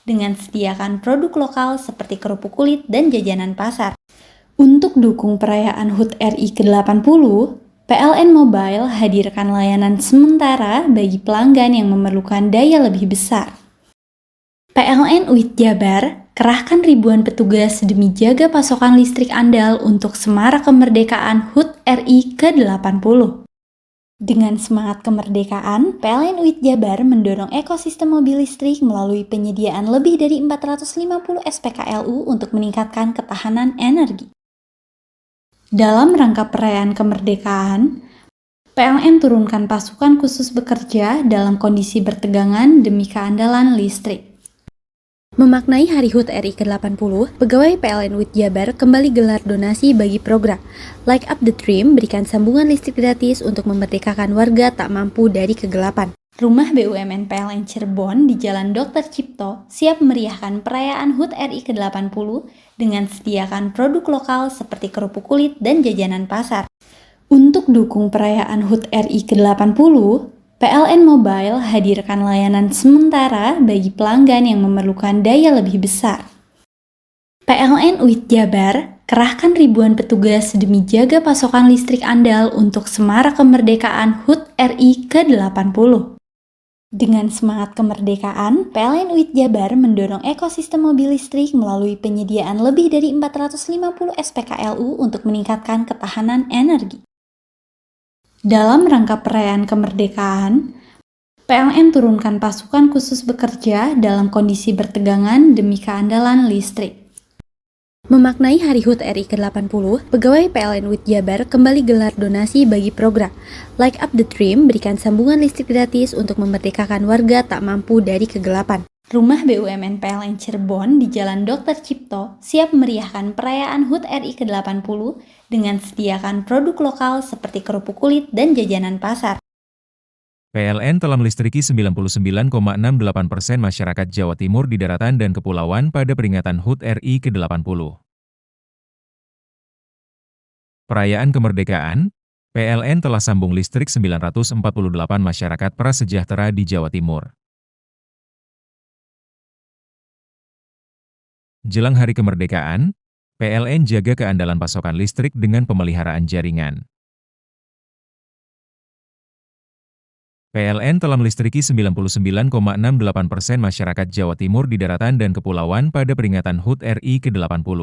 dengan sediakan produk lokal seperti kerupuk kulit dan jajanan pasar. Untuk dukung perayaan HUT RI ke-80, PLN Mobile hadirkan layanan sementara bagi pelanggan yang memerlukan daya lebih besar. PLN UIT Jabar kerahkan ribuan petugas demi jaga pasokan listrik andal untuk semarak kemerdekaan HUT RI ke-80. Dengan semangat kemerdekaan, PLN UIT Jabar mendorong ekosistem mobil listrik melalui penyediaan lebih dari 450 SPKLU untuk meningkatkan ketahanan energi. Dalam rangka perayaan kemerdekaan, PLN turunkan pasukan khusus bekerja dalam kondisi bertegangan demi keandalan listrik. Memaknai Hari HUT RI ke-80, pegawai PLN UIT Jabar kembali gelar donasi bagi program Light Up the Dream, berikan sambungan listrik gratis untuk memerdekakan warga tak mampu dari kegelapan. Rumah BUMN PLN Cirebon di Jalan Dr. Cipto siap meriahkan perayaan HUT RI ke-80 dengan sediakan produk lokal seperti kerupuk kulit dan jajanan pasar. Untuk dukung perayaan HUT RI ke-80, PLN Mobile hadirkan layanan sementara bagi pelanggan yang memerlukan daya lebih besar. PLN UIT Jabar kerahkan ribuan petugas demi jaga pasokan listrik andal untuk semarak kemerdekaan HUT RI ke-80. Dengan semangat kemerdekaan, PLN UIT Jabar mendorong ekosistem mobil listrik melalui penyediaan lebih dari 450 SPKLU untuk meningkatkan ketahanan energi. Dalam rangka perayaan kemerdekaan, PLN turunkan pasukan khusus bekerja dalam kondisi bertegangan demi keandalan listrik. Memaknai Hari HUT RI ke-80, pegawai PLN WIT Jabar kembali gelar donasi bagi program Light Up the Dream, berikan sambungan listrik gratis untuk memerdekakan warga tak mampu dari kegelapan. Rumah BUMN PLN Cirebon di Jalan Dr. Cipto siap meriahkan perayaan HUT RI ke-80 dengan sediakan produk lokal seperti kerupuk kulit dan jajanan pasar. PLN telah melistriki 99,68% masyarakat Jawa Timur di daratan dan kepulauan pada peringatan HUT RI ke-80. Perayaan kemerdekaan, PLN telah sambung listrik 948 masyarakat prasejahtera di Jawa Timur. Jelang hari kemerdekaan, PLN jaga keandalan pasokan listrik dengan pemeliharaan jaringan. PLN telah melistriki 99,68% masyarakat Jawa Timur di daratan dan kepulauan pada peringatan HUT RI ke-80.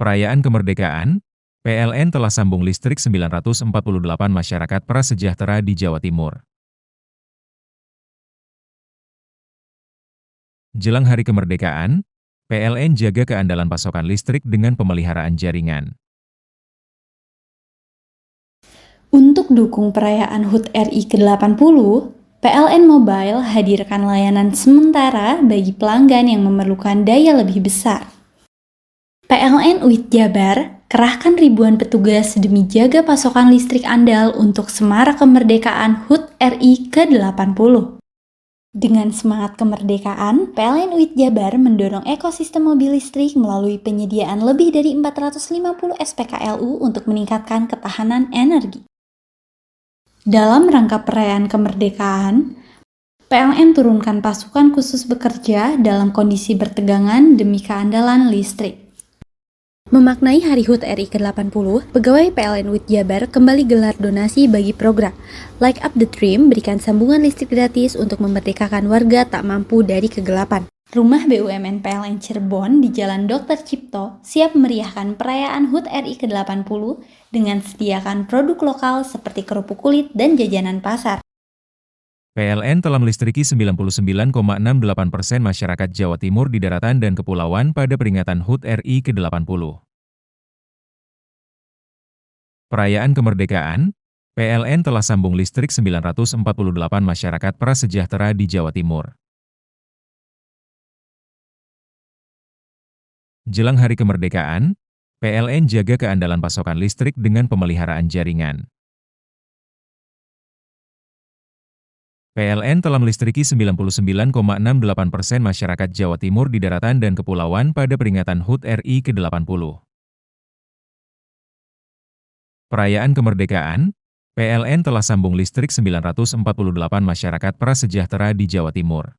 Perayaan kemerdekaan, PLN telah sambung listrik 948 masyarakat prasejahtera di Jawa Timur. Jelang hari kemerdekaan, PLN jaga keandalan pasokan listrik dengan pemeliharaan jaringan. Untuk dukung perayaan HUT RI ke-80, PLN Mobile hadirkan layanan sementara bagi pelanggan yang memerlukan daya lebih besar. PLN WIT Jabar kerahkan ribuan petugas demi jaga pasokan listrik andal untuk semarak kemerdekaan HUT RI ke-80. Dengan semangat kemerdekaan, PLN WIT Jabar mendorong ekosistem mobil listrik melalui penyediaan lebih dari 450 SPKLU untuk meningkatkan ketahanan energi. Dalam rangka perayaan kemerdekaan, PLN turunkan pasukan khusus bekerja dalam kondisi bertegangan demi keandalan listrik. Memaknai Hari HUT RI ke-80, pegawai PLN WIT Jabar kembali gelar donasi bagi program Light Up the Dream, berikan sambungan listrik gratis untuk memerdekakan warga tak mampu dari kegelapan. Rumah BUMN PLN Cirebon di Jalan Dr. Cipto siap meriahkan perayaan HUT RI ke-80 dengan sediakan produk lokal seperti kerupuk kulit dan jajanan pasar. PLN telah melistriki 99,68% masyarakat Jawa Timur di daratan dan kepulauan pada peringatan HUT RI ke-80. Perayaan kemerdekaan, PLN telah sambung listrik 948 masyarakat prasejahtera di Jawa Timur. Jelang hari kemerdekaan, PLN jaga keandalan pasokan listrik dengan pemeliharaan jaringan. PLN telah melistriki 99,68% masyarakat Jawa Timur di daratan dan kepulauan pada peringatan HUT RI ke-80. Perayaan kemerdekaan, PLN telah sambung listrik 948 masyarakat prasejahtera di Jawa Timur.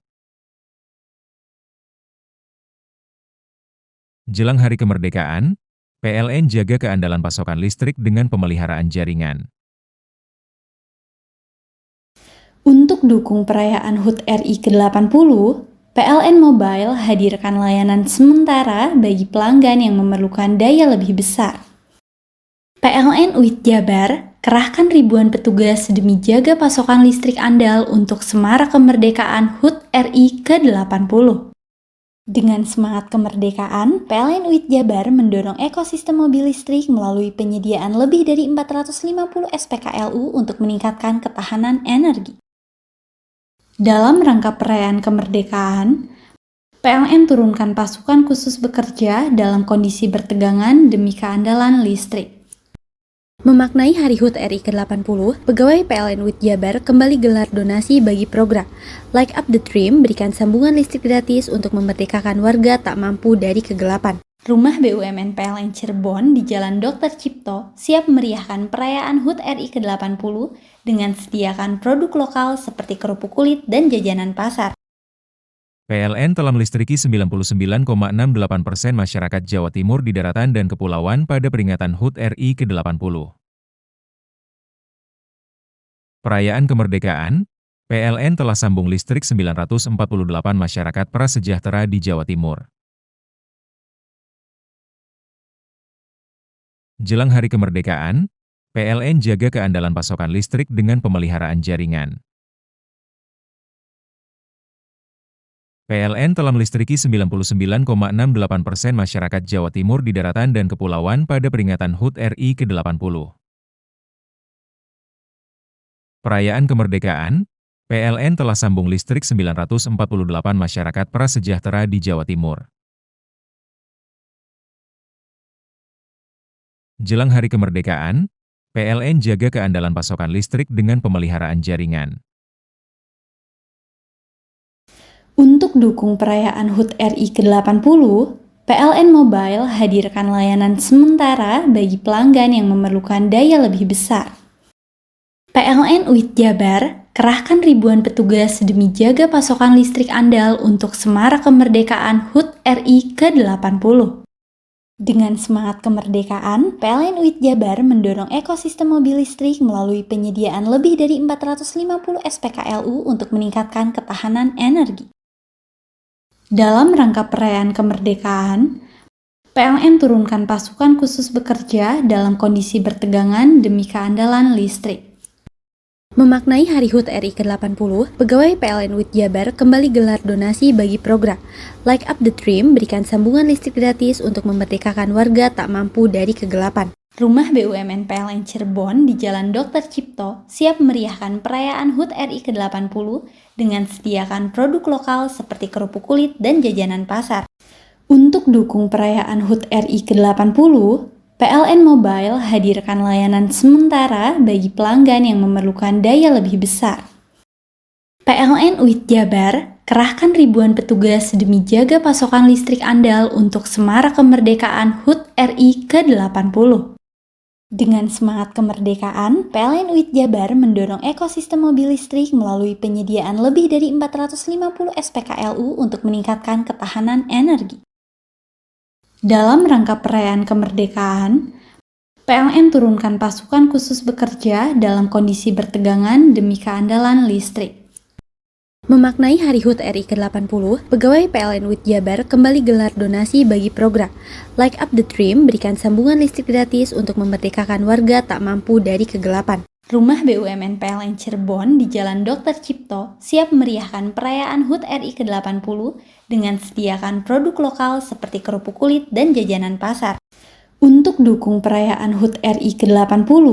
Jelang hari kemerdekaan, PLN jaga keandalan pasokan listrik dengan pemeliharaan jaringan. Untuk dukung perayaan HUT RI ke-80, PLN Mobile hadirkan layanan sementara bagi pelanggan yang memerlukan daya lebih besar. PLN WIT Jabar kerahkan ribuan petugas demi jaga pasokan listrik andal untuk semarak kemerdekaan HUT RI ke-80. Dengan semangat kemerdekaan, PLN WIT Jabar mendorong ekosistem mobil listrik melalui penyediaan lebih dari 450 SPKLU untuk meningkatkan ketahanan energi. Dalam rangka perayaan kemerdekaan, PLN turunkan pasukan khusus bekerja dalam kondisi bertegangan demi keandalan listrik. Memaknai Hari HUT RI ke-80, pegawai PLN WIT Jabar kembali gelar donasi bagi program Light Up the Dream, berikan sambungan listrik gratis untuk memerdekakan warga tak mampu dari kegelapan. Rumah BUMN PLN Cirebon di Jalan Dr. Cipto siap meriahkan perayaan HUT RI ke-80 dengan sediakan produk lokal seperti kerupuk kulit dan jajanan pasar. PLN telah melistriki 99,68% masyarakat Jawa Timur di daratan dan kepulauan pada peringatan HUT RI ke-80. Perayaan kemerdekaan, PLN telah sambung listrik 948 masyarakat prasejahtera di Jawa Timur. Jelang hari kemerdekaan, PLN jaga keandalan pasokan listrik dengan pemeliharaan jaringan. PLN telah melistriki 99,68% masyarakat Jawa Timur di daratan dan kepulauan pada peringatan HUT RI ke-80. Perayaan kemerdekaan, PLN telah sambung listrik 948 masyarakat prasejahtera di Jawa Timur. Jelang hari kemerdekaan, PLN jaga keandalan pasokan listrik dengan pemeliharaan jaringan. Untuk dukung perayaan HUT RI ke-80, PLN Mobile hadirkan layanan sementara bagi pelanggan yang memerlukan daya lebih besar. PLN UIT Jabar kerahkan ribuan petugas demi jaga pasokan listrik andal untuk semarak kemerdekaan HUT RI ke-80. Dengan semangat kemerdekaan, PLN UIT Jabar mendorong ekosistem mobil listrik melalui penyediaan lebih dari 450 SPKLU untuk meningkatkan ketahanan energi. Dalam rangka perayaan kemerdekaan, PLN turunkan pasukan khusus bekerja dalam kondisi bertegangan demi keandalan listrik. Memaknai Hari HUT RI ke-80, pegawai PLN UIT Jabar kembali gelar donasi bagi program Light Up the Dream, berikan sambungan listrik gratis untuk memerdekakan warga tak mampu dari kegelapan. Rumah BUMN PLN Cirebon di Jalan Dr. Cipto siap meriahkan perayaan HUT RI ke-80 dengan sediakan produk lokal seperti kerupuk kulit dan jajanan pasar. Untuk dukung perayaan HUT RI ke-80, PLN Mobile hadirkan layanan sementara bagi pelanggan yang memerlukan daya lebih besar. PLN UIT Jabar kerahkan ribuan petugas demi jaga pasokan listrik andal untuk semarak kemerdekaan HUT RI ke-80. Dengan semangat kemerdekaan, PLN UIT Jabar mendorong ekosistem mobil listrik melalui penyediaan lebih dari 450 SPKLU untuk meningkatkan ketahanan energi. Dalam rangka perayaan kemerdekaan, PLN turunkan pasukan khusus bekerja dalam kondisi bertegangan demi keandalan listrik. Memaknai Hari HUT RI ke-80, pegawai PLN UIT Jabar kembali gelar donasi bagi program Light Up the Dream, berikan sambungan listrik gratis untuk memerdekakan warga tak mampu dari kegelapan. Rumah BUMN PLN Cirebon di Jalan Dr. Cipto siap meriahkan perayaan HUT RI ke-80 dengan sediakan produk lokal seperti kerupuk kulit dan jajanan pasar. Untuk dukung perayaan HUT RI ke-80,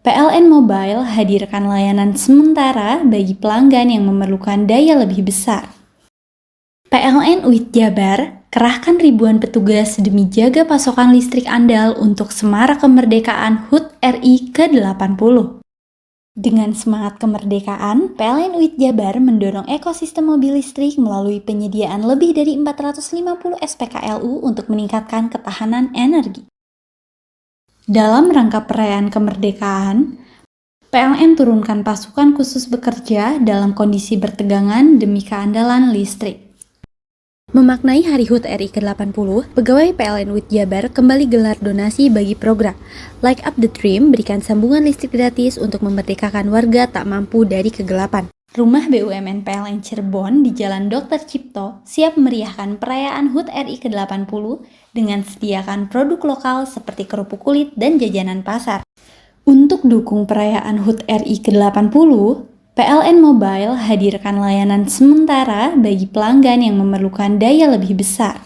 PLN Mobile hadirkan layanan sementara bagi pelanggan yang memerlukan daya lebih besar. PLN UIT Jabar kerahkan ribuan petugas demi jaga pasokan listrik andal untuk semarak kemerdekaan HUT RI ke-80. Dengan semangat kemerdekaan, PLN UIT Jabar mendorong ekosistem mobil listrik melalui penyediaan lebih dari 450 SPKLU untuk meningkatkan ketahanan energi. Dalam rangka perayaan kemerdekaan, PLN turunkan pasukan khusus bekerja dalam kondisi bertegangan demi keandalan listrik. Memaknai Hari HUT RI ke-80, pegawai PLN UIT Jabar kembali gelar donasi bagi program Light Up the Dream, berikan sambungan listrik gratis untuk memerdekakan warga tak mampu dari kegelapan. Rumah BUMN PLN Cirebon di Jalan Dr. Cipto siap meriahkan perayaan HUT RI ke-80 dengan sediakan produk lokal seperti kerupuk kulit dan jajanan pasar. Untuk dukung perayaan HUT RI ke-80, PLN Mobile hadirkan layanan sementara bagi pelanggan yang memerlukan daya lebih besar.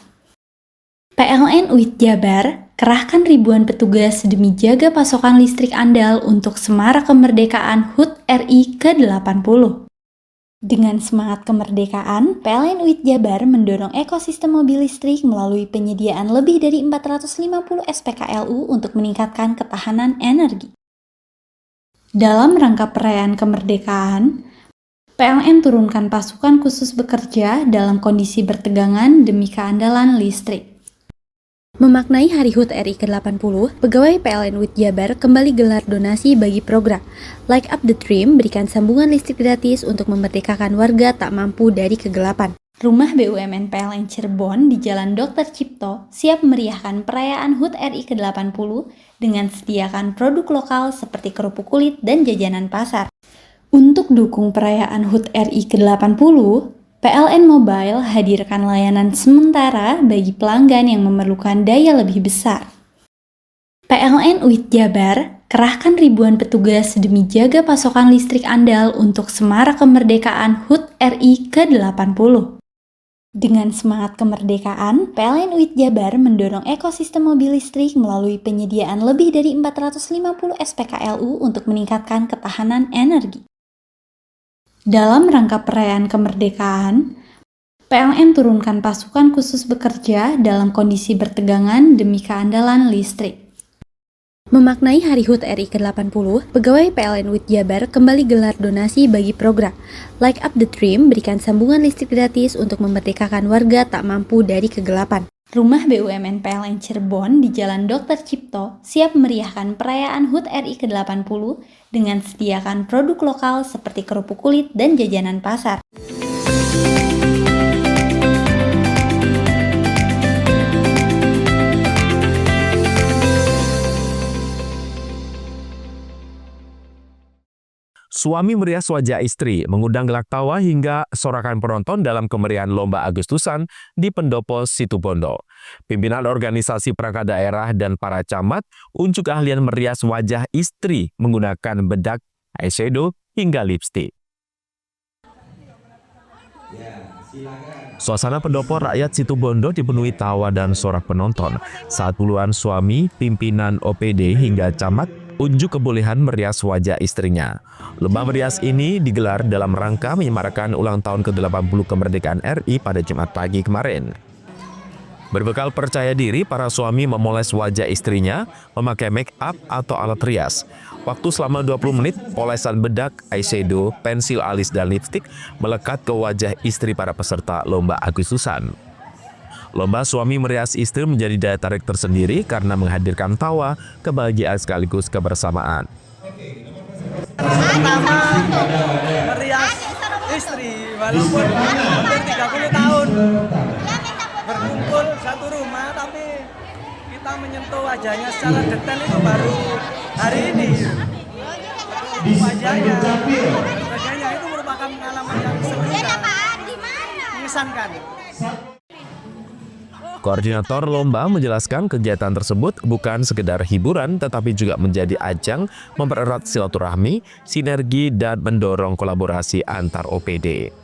PLN UIT Jabar kerahkan ribuan petugas demi jaga pasokan listrik andal untuk semarak kemerdekaan HUT RI ke-80. Dengan semangat kemerdekaan, PLN UIT Jabar mendorong ekosistem mobil listrik melalui penyediaan lebih dari 450 SPKLU untuk meningkatkan ketahanan energi. Dalam rangka perayaan kemerdekaan, PLN turunkan pasukan khusus bekerja dalam kondisi bertegangan demi keandalan listrik. Memaknai Hari HUT RI ke-80, pegawai PLN UIT Jabar kembali gelar donasi bagi program Light Up the Dream, berikan sambungan listrik gratis untuk memerdekakan warga tak mampu dari kegelapan. Rumah BUMN PLN Cirebon di Jalan Dr. Cipto siap meriahkan perayaan HUT RI ke-80 dengan sediakan produk lokal seperti kerupuk kulit dan jajanan pasar. Untuk dukung perayaan HUT RI ke-80, PLN Mobile hadirkan layanan sementara bagi pelanggan yang memerlukan daya lebih besar. PLN UIT Jabar kerahkan ribuan petugas demi jaga pasokan listrik andal untuk semarak kemerdekaan HUT RI ke-80. Dengan semangat kemerdekaan, PLN UIT Jabar mendorong ekosistem mobil listrik melalui penyediaan lebih dari 450 SPKLU untuk meningkatkan ketahanan energi. Dalam rangka perayaan kemerdekaan, PLN turunkan pasukan khusus bekerja dalam kondisi bertegangan demi keandalan listrik. Memaknai Hari HUT RI ke-80, pegawai PLN UIT Jabar kembali gelar donasi bagi program Light Up the Dream, berikan sambungan listrik gratis untuk memerdekakan warga tak mampu dari kegelapan. Rumah BUMN PLN Cirebon di Jalan Dr. Cipto siap meriahkan perayaan HUT RI ke-80 dengan sediakan produk lokal seperti kerupuk kulit dan jajanan pasar. Suami merias wajah istri, mengundang gelak tawa hingga sorakan penonton dalam kemeriahan Lomba Agustusan di Pendopo Situbondo. Pimpinan organisasi perangkat daerah dan para camat unjuk keahlian merias wajah istri menggunakan bedak, eyeshadow, hingga lipstik. Suasana Pendopo rakyat Situbondo dipenuhi tawa dan sorak penonton saat puluhan suami, pimpinan OPD hingga camat unjuk kebolehan merias wajah istrinya. Lomba merias ini digelar dalam rangka menyemarakan ulang tahun ke-80 kemerdekaan RI pada Jumat pagi kemarin. Berbekal percaya diri, para suami memoles wajah istrinya memakai make up atau alat rias. Waktu selama 20 menit, polesan bedak, eyeshadow, pensil alis, dan lipstik melekat ke wajah istri para peserta Lomba Agustusan. Lomba suami merias istri menjadi daya tarik tersendiri karena menghadirkan tawa, kebahagiaan sekaligus kebersamaan. Pertama merias istri walaupun hampir 30 tahun berkumpul satu rumah, tapi kita menyentuh wajahnya secara detail itu baru hari ini. Wajahnya, sebagainya itu merupakan pengalaman yang seru dan mengesankan. Koordinator lomba menjelaskan kegiatan tersebut bukan sekedar hiburan, tetapi juga menjadi ajang mempererat silaturahmi, sinergi, dan mendorong kolaborasi antar OPD.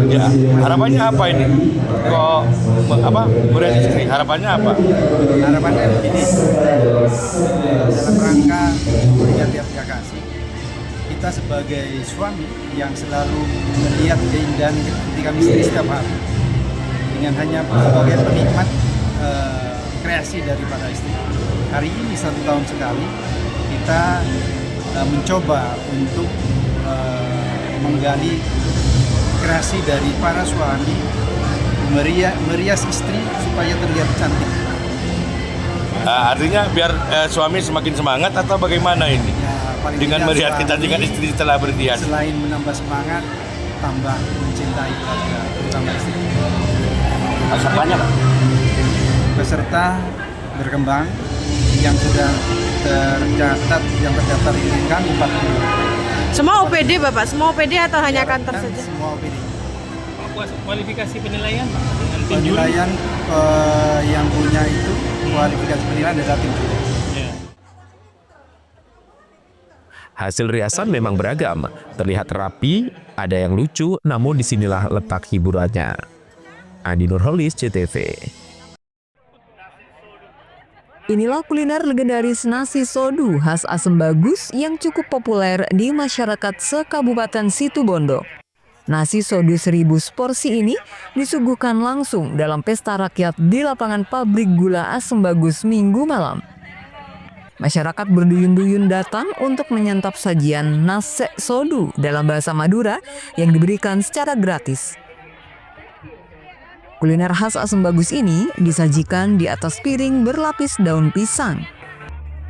Ya, harapannya apa ini? Kok merias istri? Harapannya apa? Harapannya begini, dalam rangka memberikan tiap kasih, kita sebagai suami yang selalu melihat keindahan ketika istri setiap hari, dengan hanya sebagai penikmat kreasi daripada istri. Hari ini 1 tahun sekali kita mencoba untuk menggali kreasi dari para suami, merias istri supaya terlihat cantik. Artinya biar suami semakin semangat atau bagaimana ini? Ya, dengan melihat kecantikan istri setelah berhias. Selain menambah semangat, tambah mencintai keluarga, terutama istri. Pesertanya Pak? Peserta berkembang yang sudah tercatat, yang terdaftar ini kan 40. Semua OPD Bapak? Semua OPD atau hanya kantor saja? Semua OPD. Kualifikasi penilaian Pak? Penilaian yang punya itu, kualifikasi penilaian adalah tim juri. Hasil riasan memang beragam, terlihat rapi, ada yang lucu, namun disinilah letak hiburannya. Andi Nurholis, CTV. Inilah kuliner legendaris nasi sodu khas Asem Bagus yang cukup populer di masyarakat sekabupaten Situbondo. Nasi sodu 1000 porsi ini disuguhkan langsung dalam pesta rakyat di lapangan pabrik gula Asem Bagus Minggu malam. Masyarakat berduyun-duyun datang untuk menyantap sajian nasi sodu dalam bahasa Madura yang diberikan secara gratis. Kuliner khas Asem Bagus ini disajikan di atas piring berlapis daun pisang.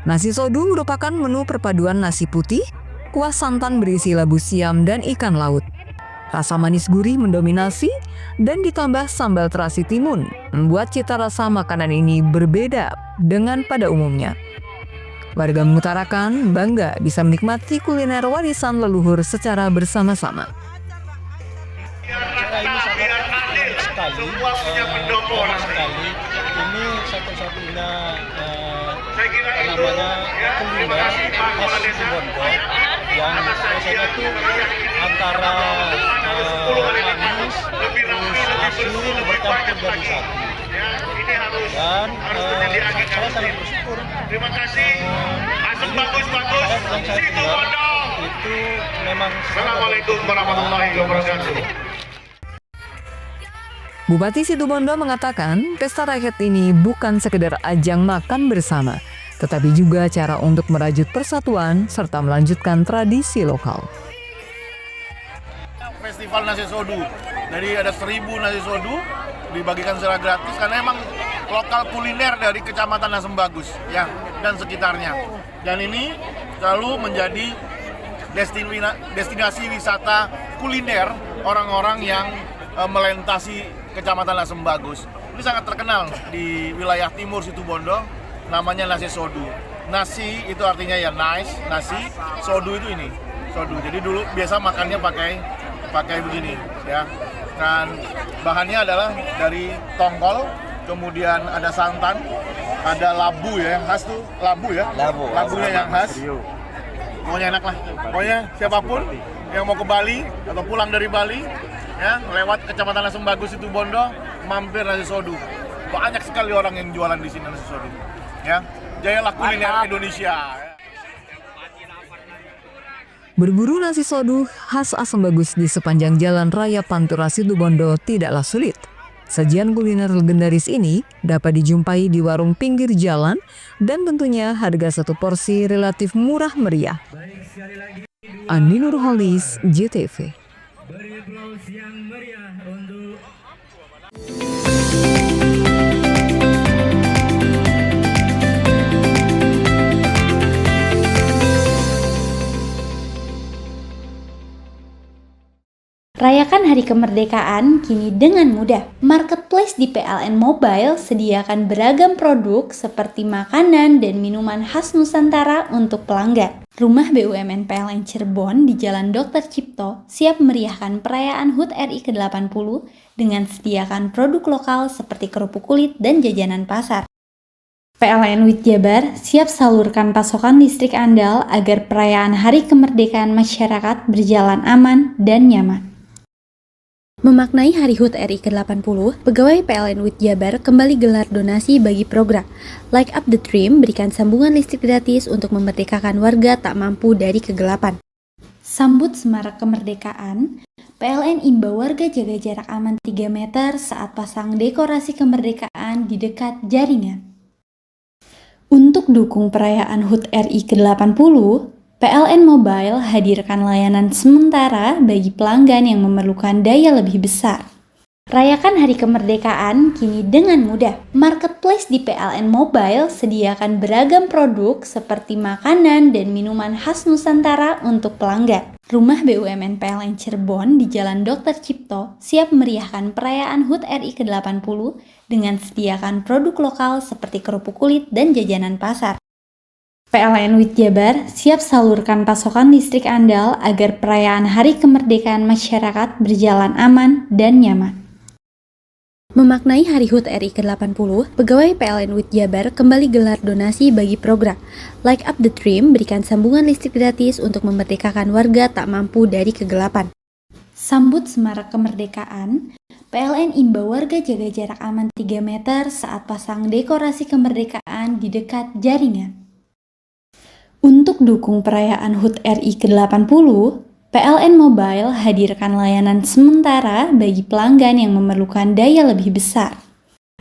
Nasi sodu merupakan menu perpaduan nasi putih, kuah santan berisi labu siam dan ikan laut. Rasa manis gurih mendominasi dan ditambah sambal terasi timun, membuat cita rasa makanan ini berbeda dengan pada umumnya. Warga mengutarakan bangga bisa menikmati kuliner warisan leluhur secara bersama-sama. Sekali ini satu-satunya namanya kuliner khas Situbondo yang rasanya tuh antara manis, terus asin bercampur jadi satu. Dan saya sangat bersyukur. Terima kasih. Asal bagus-bagus. Itu memang. Assalamualaikum warahmatullahi wabarakatuh. Bupati Situbondo mengatakan pesta rakyat ini bukan sekedar ajang makan bersama, tetapi juga cara untuk merajut persatuan serta melanjutkan tradisi lokal. Festival nasi sodu, jadi ada 1000 nasi sodu dibagikan secara gratis karena emang lokal kuliner dari Kecamatan Asem Bagus ya dan sekitarnya. Dan ini selalu menjadi destinasi wisata kuliner orang-orang yang melintasi Kecamatan Asem Bagus. Ini sangat terkenal di wilayah timur Situbondo, namanya nasi sodu. Nasi itu artinya ya nice, nasi, sodu itu ini, sodu. Jadi dulu biasa makannya pakai begini ya. Dan bahannya adalah dari tongkol, kemudian ada santan, ada labu ya, yang khas tuh labu ya. Labunya yang khas. Pokoknya enak lah. Pokoknya siapapun yang mau ke Bali atau pulang dari Bali ya, lewat Kecamatan Asem Bagus Situbondo, mampir nasi sodu. Banyak sekali orang yang jualan di sini nasi sodu. Ya, jayalah kuliner Indonesia. Berburu nasi sodu khas Asem Bagus di sepanjang Jalan Raya Pantura Situbondo tidaklah sulit. Sajian kuliner legendaris ini dapat dijumpai di warung pinggir jalan dan tentunya harga satu porsi relatif murah meriah. Andi Nurholis, JTV. Rayakan Hari Kemerdekaan kini dengan mudah. Marketplace di PLN Mobile sediakan beragam produk seperti makanan dan minuman khas Nusantara untuk pelanggan. Rumah BUMN PLN Cirebon di Jalan Dr. Cipto siap meriahkan perayaan HUT RI ke-80 dengan sediakan produk lokal seperti kerupuk kulit dan jajanan pasar. PLN WIT Jabar siap salurkan pasokan listrik andal agar perayaan Hari Kemerdekaan masyarakat berjalan aman dan nyaman. Memaknai Hari HUT RI ke-80, pegawai PLN WIT Jabar kembali gelar donasi bagi program Light Up the Dream, berikan sambungan listrik gratis untuk memerdekakan warga tak mampu dari kegelapan. Sambut Semarak Kemerdekaan, PLN imbau warga jaga jarak aman 3 meter saat pasang dekorasi kemerdekaan di dekat jaringan. Untuk dukung perayaan HUT RI ke-80, PLN Mobile hadirkan layanan sementara bagi pelanggan yang memerlukan daya lebih besar. Rayakan Hari Kemerdekaan kini dengan mudah. Marketplace di PLN Mobile sediakan beragam produk seperti makanan dan minuman khas Nusantara untuk pelanggan. Rumah BUMN PLN Cirebon di Jalan Dr. Cipto siap meriahkan perayaan HUT RI ke-80 dengan sediakan produk lokal seperti kerupuk kulit dan jajanan pasar. PLN WIT Jabar siap salurkan pasokan listrik andal agar perayaan Hari Kemerdekaan masyarakat berjalan aman dan nyaman. Memaknai Hari HUT RI ke-80, pegawai PLN WIT Jabar kembali gelar donasi bagi program Light Up the Dream, berikan sambungan listrik gratis untuk memerdekakan warga tak mampu dari kegelapan. Sambut Semarak Kemerdekaan, PLN imbau warga jaga jarak aman 3 meter saat pasang dekorasi kemerdekaan di dekat jaringan. Untuk dukung perayaan HUT RI ke-80, PLN Mobile hadirkan layanan sementara bagi pelanggan yang memerlukan daya lebih besar.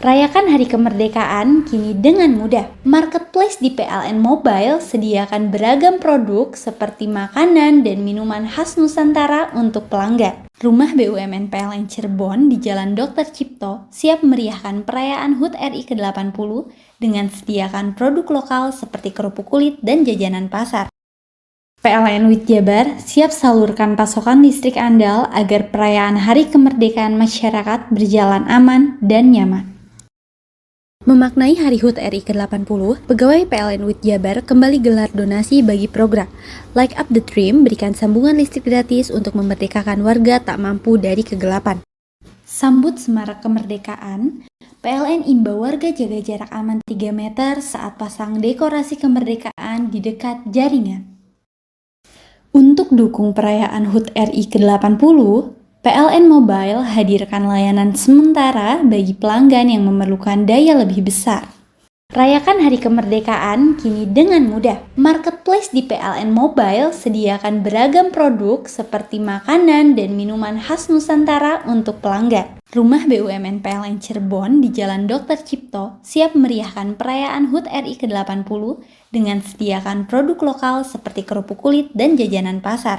Rayakan Hari Kemerdekaan kini dengan mudah. Marketplace di PLN Mobile sediakan beragam produk seperti makanan dan minuman khas Nusantara untuk pelanggan. Rumah BUMN PLN Cirebon di Jalan Dr. Cipto siap meriahkan perayaan HUT RI ke-80 dengan sediakan produk lokal seperti kerupuk kulit dan jajanan pasar. PLN WIT Jabar siap salurkan pasokan listrik andal agar perayaan Hari Kemerdekaan masyarakat berjalan aman dan nyaman. Memaknai Hari HUT RI ke-80, pegawai PLN WIT Jabar kembali gelar donasi bagi program Light Up the Dream, berikan sambungan listrik gratis untuk memerdekakan warga tak mampu dari kegelapan. Sambut Semarak Kemerdekaan, PLN imbau warga jaga jarak aman 3 meter saat pasang dekorasi kemerdekaan di dekat jaringan. Untuk dukung perayaan HUT RI ke-80, PLN Mobile hadirkan layanan sementara bagi pelanggan yang memerlukan daya lebih besar. Rayakan Hari Kemerdekaan kini dengan mudah. Marketplace di PLN Mobile sediakan beragam produk seperti makanan dan minuman khas Nusantara untuk pelanggan. Rumah BUMN PLN Cirebon di Jalan Dr. Cipto siap meriahkan perayaan HUT RI ke-80 dengan sediakan produk lokal seperti kerupuk kulit dan jajanan pasar.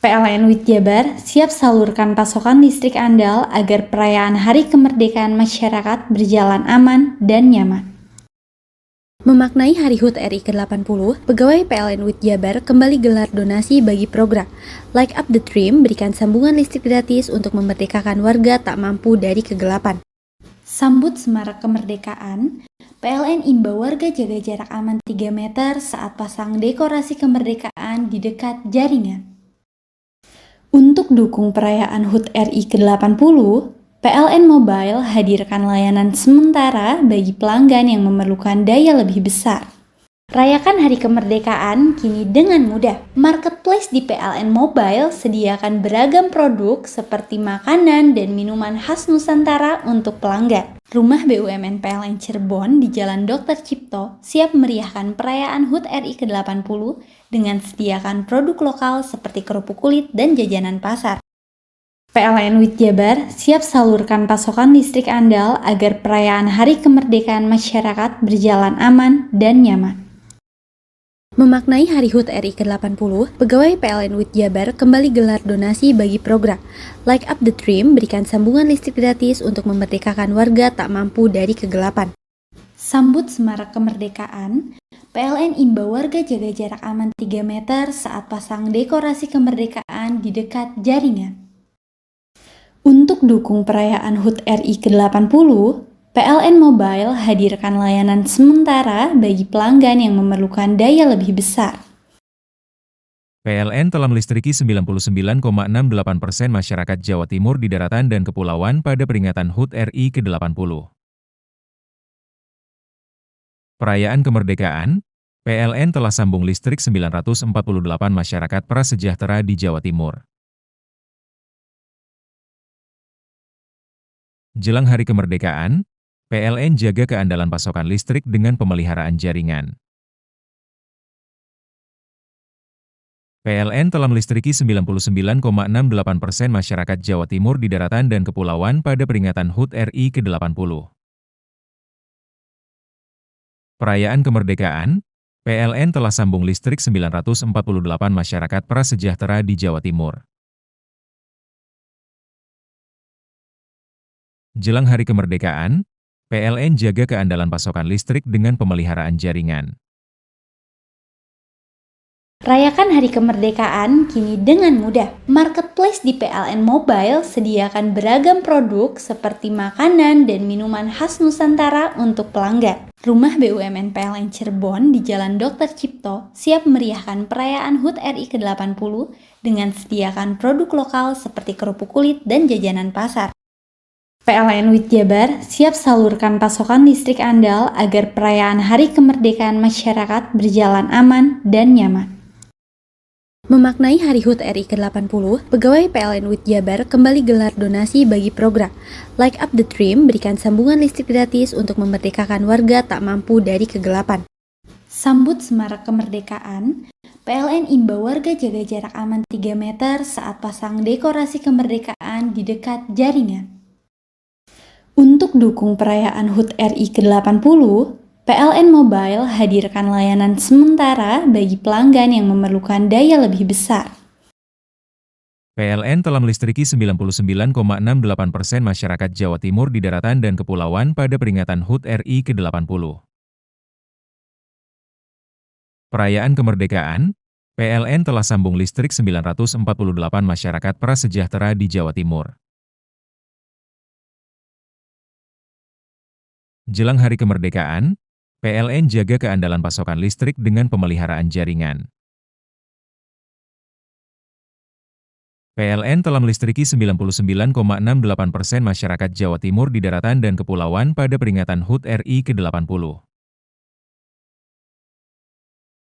PLN WIT Jabar siap salurkan pasokan listrik andal agar perayaan Hari Kemerdekaan masyarakat berjalan aman dan nyaman. Memaknai Hari HUT RI ke-80, pegawai PLN WIT Jabar kembali gelar donasi bagi program Light Up the Dream berikan sambungan listrik gratis untuk memerdekakan warga tak mampu dari kegelapan. Sambut Semarak Kemerdekaan, PLN imbau warga jaga jarak aman 3 meter saat pasang dekorasi kemerdekaan di dekat jaringan. Untuk dukung perayaan HUT RI ke-80, PLN Mobile hadirkan layanan sementara bagi pelanggan yang memerlukan daya lebih besar. Rayakan Hari Kemerdekaan kini dengan mudah. Marketplace di PLN Mobile sediakan beragam produk seperti makanan dan minuman khas Nusantara untuk pelanggan. Rumah BUMN PLN Cirebon di Jalan Dr. Cipto siap meriahkan perayaan HUT RI ke-80 dengan sediakan produk lokal seperti kerupuk kulit dan jajanan pasar. PLN WIT Jabar siap salurkan pasokan listrik andal agar perayaan Hari Kemerdekaan masyarakat berjalan aman dan nyaman. Memaknai Hari HUT RI ke-80, pegawai PLN WIT Jabar kembali gelar donasi bagi program Light Up the Dream berikan sambungan listrik gratis untuk memerdekakan warga tak mampu dari kegelapan. Sambut Semarak Kemerdekaan, PLN imbau warga jaga jarak aman 3 meter saat pasang dekorasi kemerdekaan di dekat jaringan. Untuk dukung perayaan HUT RI ke-80, PLN Mobile hadirkan layanan sementara bagi pelanggan yang memerlukan daya lebih besar. PLN telah melistriki 99,68% masyarakat Jawa Timur di daratan dan kepulauan pada peringatan HUT RI ke-80. Perayaan kemerdekaan, PLN telah sambung listrik 948 masyarakat prasejahtera di Jawa Timur. Jelang Hari Kemerdekaan, PLN jaga keandalan pasokan listrik dengan pemeliharaan jaringan. PLN telah melistriki 99,68% masyarakat Jawa Timur di daratan dan kepulauan pada peringatan HUT RI ke-80. Perayaan kemerdekaan, PLN telah sambung listrik 948 masyarakat prasejahtera di Jawa Timur. Jelang Hari Kemerdekaan, PLN jaga keandalan pasokan listrik dengan pemeliharaan jaringan. Rayakan Hari Kemerdekaan kini dengan mudah. Marketplace di PLN Mobile sediakan beragam produk seperti makanan dan minuman khas Nusantara untuk pelanggan. Rumah BUMN PLN Cirebon di Jalan Dr. Cipto siap meriahkan perayaan HUT RI ke-80 dengan sediakan produk lokal seperti kerupuk kulit dan jajanan pasar. PLN WIT Jabar siap salurkan pasokan listrik andal agar perayaan Hari Kemerdekaan masyarakat berjalan aman dan nyaman. Memaknai Hari HUT RI ke-80, pegawai PLN WIT Jabar kembali gelar donasi bagi program Light Up the Dream berikan sambungan listrik gratis untuk memerdekakan warga tak mampu dari kegelapan. Sambut Semarak Kemerdekaan, PLN imbau warga jaga jarak aman 3 meter saat pasang dekorasi kemerdekaan di dekat jaringan. Untuk dukung perayaan HUT RI ke-80, PLN Mobile hadirkan layanan sementara bagi pelanggan yang memerlukan daya lebih besar. PLN telah melistriki 99,68% masyarakat Jawa Timur di daratan dan kepulauan pada peringatan HUT RI ke-80. Perayaan kemerdekaan, PLN telah sambung listrik 948 masyarakat prasejahtera di Jawa Timur. Jelang Hari Kemerdekaan, PLN jaga keandalan pasokan listrik dengan pemeliharaan jaringan. PLN telah melistriki 99,68% masyarakat Jawa Timur di daratan dan kepulauan pada peringatan HUT RI ke-80.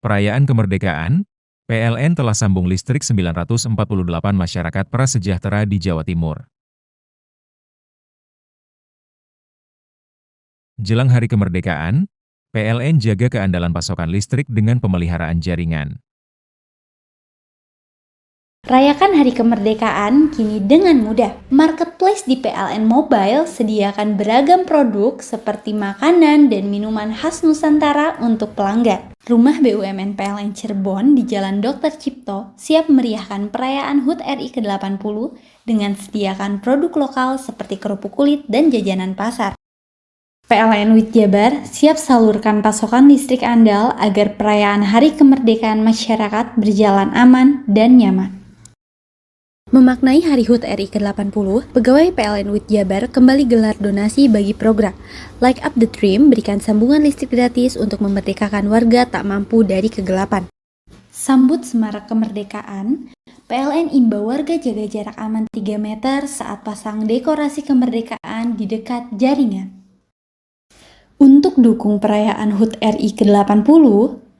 Perayaan kemerdekaan, PLN telah sambung listrik 948 masyarakat prasejahtera di Jawa Timur. Jelang Hari Kemerdekaan, PLN jaga keandalan pasokan listrik dengan pemeliharaan jaringan. Rayakan Hari Kemerdekaan kini dengan mudah. Marketplace di PLN Mobile sediakan beragam produk seperti makanan dan minuman khas Nusantara untuk pelanggan. Rumah BUMN PLN Cirebon di Jalan Dr. Cipto siap meriahkan perayaan HUT RI ke-80 dengan sediakan produk lokal seperti kerupuk kulit dan jajanan pasar. PLN WIT Jabar siap salurkan pasokan listrik andal agar perayaan Hari Kemerdekaan masyarakat berjalan aman dan nyaman. Memaknai Hari HUT RI ke-80, pegawai PLN WIT Jabar kembali gelar donasi bagi program Light Up the Dream, berikan sambungan listrik gratis untuk memerdekakan warga tak mampu dari kegelapan. Sambut Semarak Kemerdekaan, PLN imbau warga jaga jarak aman 3 meter saat pasang dekorasi kemerdekaan di dekat jaringan. Untuk dukung perayaan HUT RI ke-80,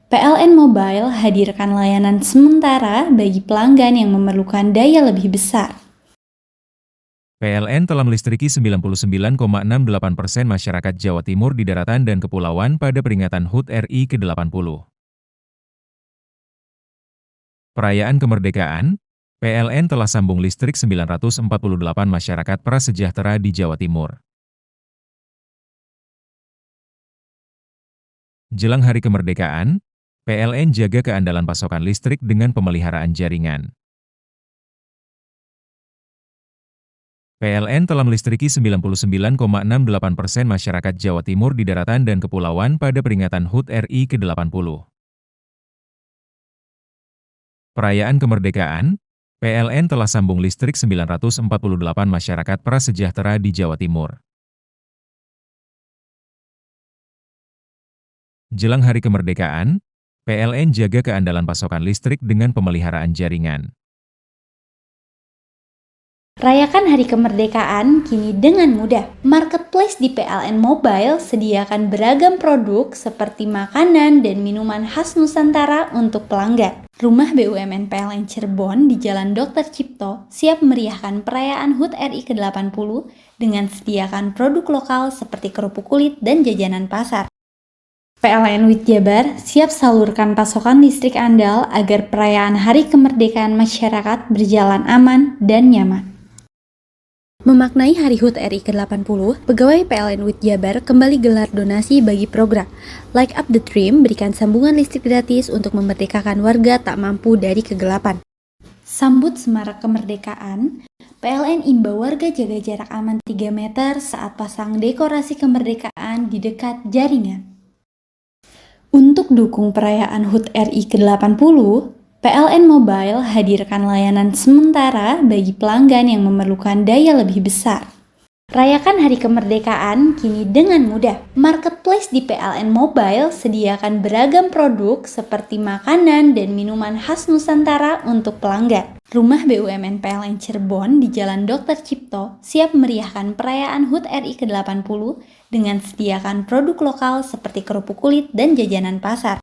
PLN Mobile hadirkan layanan sementara bagi pelanggan yang memerlukan daya lebih besar. PLN telah melistriki 99,68% masyarakat Jawa Timur di daratan dan kepulauan pada peringatan HUT RI ke-80. Perayaan kemerdekaan, PLN telah sambung listrik 948 masyarakat prasejahtera di Jawa Timur. Jelang Hari Kemerdekaan, PLN jaga keandalan pasokan listrik dengan pemeliharaan jaringan. PLN telah melistriki 99,68% masyarakat Jawa Timur di daratan dan kepulauan pada peringatan HUT RI ke-80. Perayaan kemerdekaan, PLN telah sambung listrik 948 masyarakat prasejahtera di Jawa Timur. Jelang Hari Kemerdekaan, PLN jaga keandalan pasokan listrik dengan pemeliharaan jaringan. Rayakan Hari Kemerdekaan kini dengan mudah. Marketplace di PLN Mobile sediakan beragam produk seperti makanan dan minuman khas Nusantara untuk pelanggan. Rumah BUMN PLN Cirebon di Jalan Dr. Cipto siap meriahkan perayaan HUT RI ke-80 dengan sediakan produk lokal seperti kerupuk kulit dan jajanan pasar. PLN WIT Jabar siap salurkan pasokan listrik andal agar perayaan Hari Kemerdekaan masyarakat berjalan aman dan nyaman. Memaknai Hari HUT RI ke-80, pegawai PLN WIT Jabar kembali gelar donasi bagi program Light Up the Dream, berikan sambungan listrik gratis untuk memerdekakan warga tak mampu dari kegelapan. Sambut Semarak Kemerdekaan, PLN imbau warga jaga jarak aman 3 meter saat pasang dekorasi kemerdekaan di dekat jaringan. Untuk dukung perayaan HUT RI ke-80, PLN Mobile hadirkan layanan sementara bagi pelanggan yang memerlukan daya lebih besar. Rayakan Hari Kemerdekaan kini dengan mudah. Marketplace di PLN Mobile sediakan beragam produk seperti makanan dan minuman khas Nusantara untuk pelanggan. Rumah BUMN PLN Cirebon di Jalan Dr. Cipto siap meriahkan perayaan HUT RI ke-80 dengan sediakan produk lokal seperti kerupuk kulit dan jajanan pasar.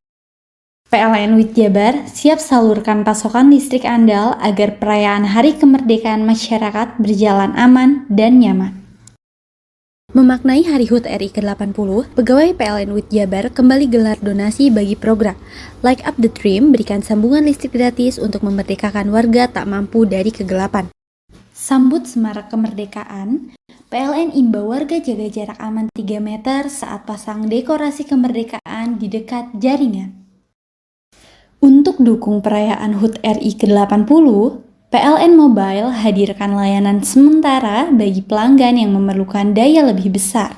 PLN WIT Jabar siap salurkan pasokan listrik andal agar perayaan Hari Kemerdekaan masyarakat berjalan aman dan nyaman. Memaknai Hari HUT RI ke-80, pegawai PLN WIT Jabar kembali gelar donasi bagi program Light Up the Dream, berikan sambungan listrik gratis untuk memerdekakan warga tak mampu dari kegelapan. Sambut Semarak Kemerdekaan, PLN imbau warga jaga jarak aman 3 meter saat pasang dekorasi kemerdekaan di dekat jaringan. Untuk dukung perayaan HUT RI ke-80, PLN Mobile hadirkan layanan sementara bagi pelanggan yang memerlukan daya lebih besar.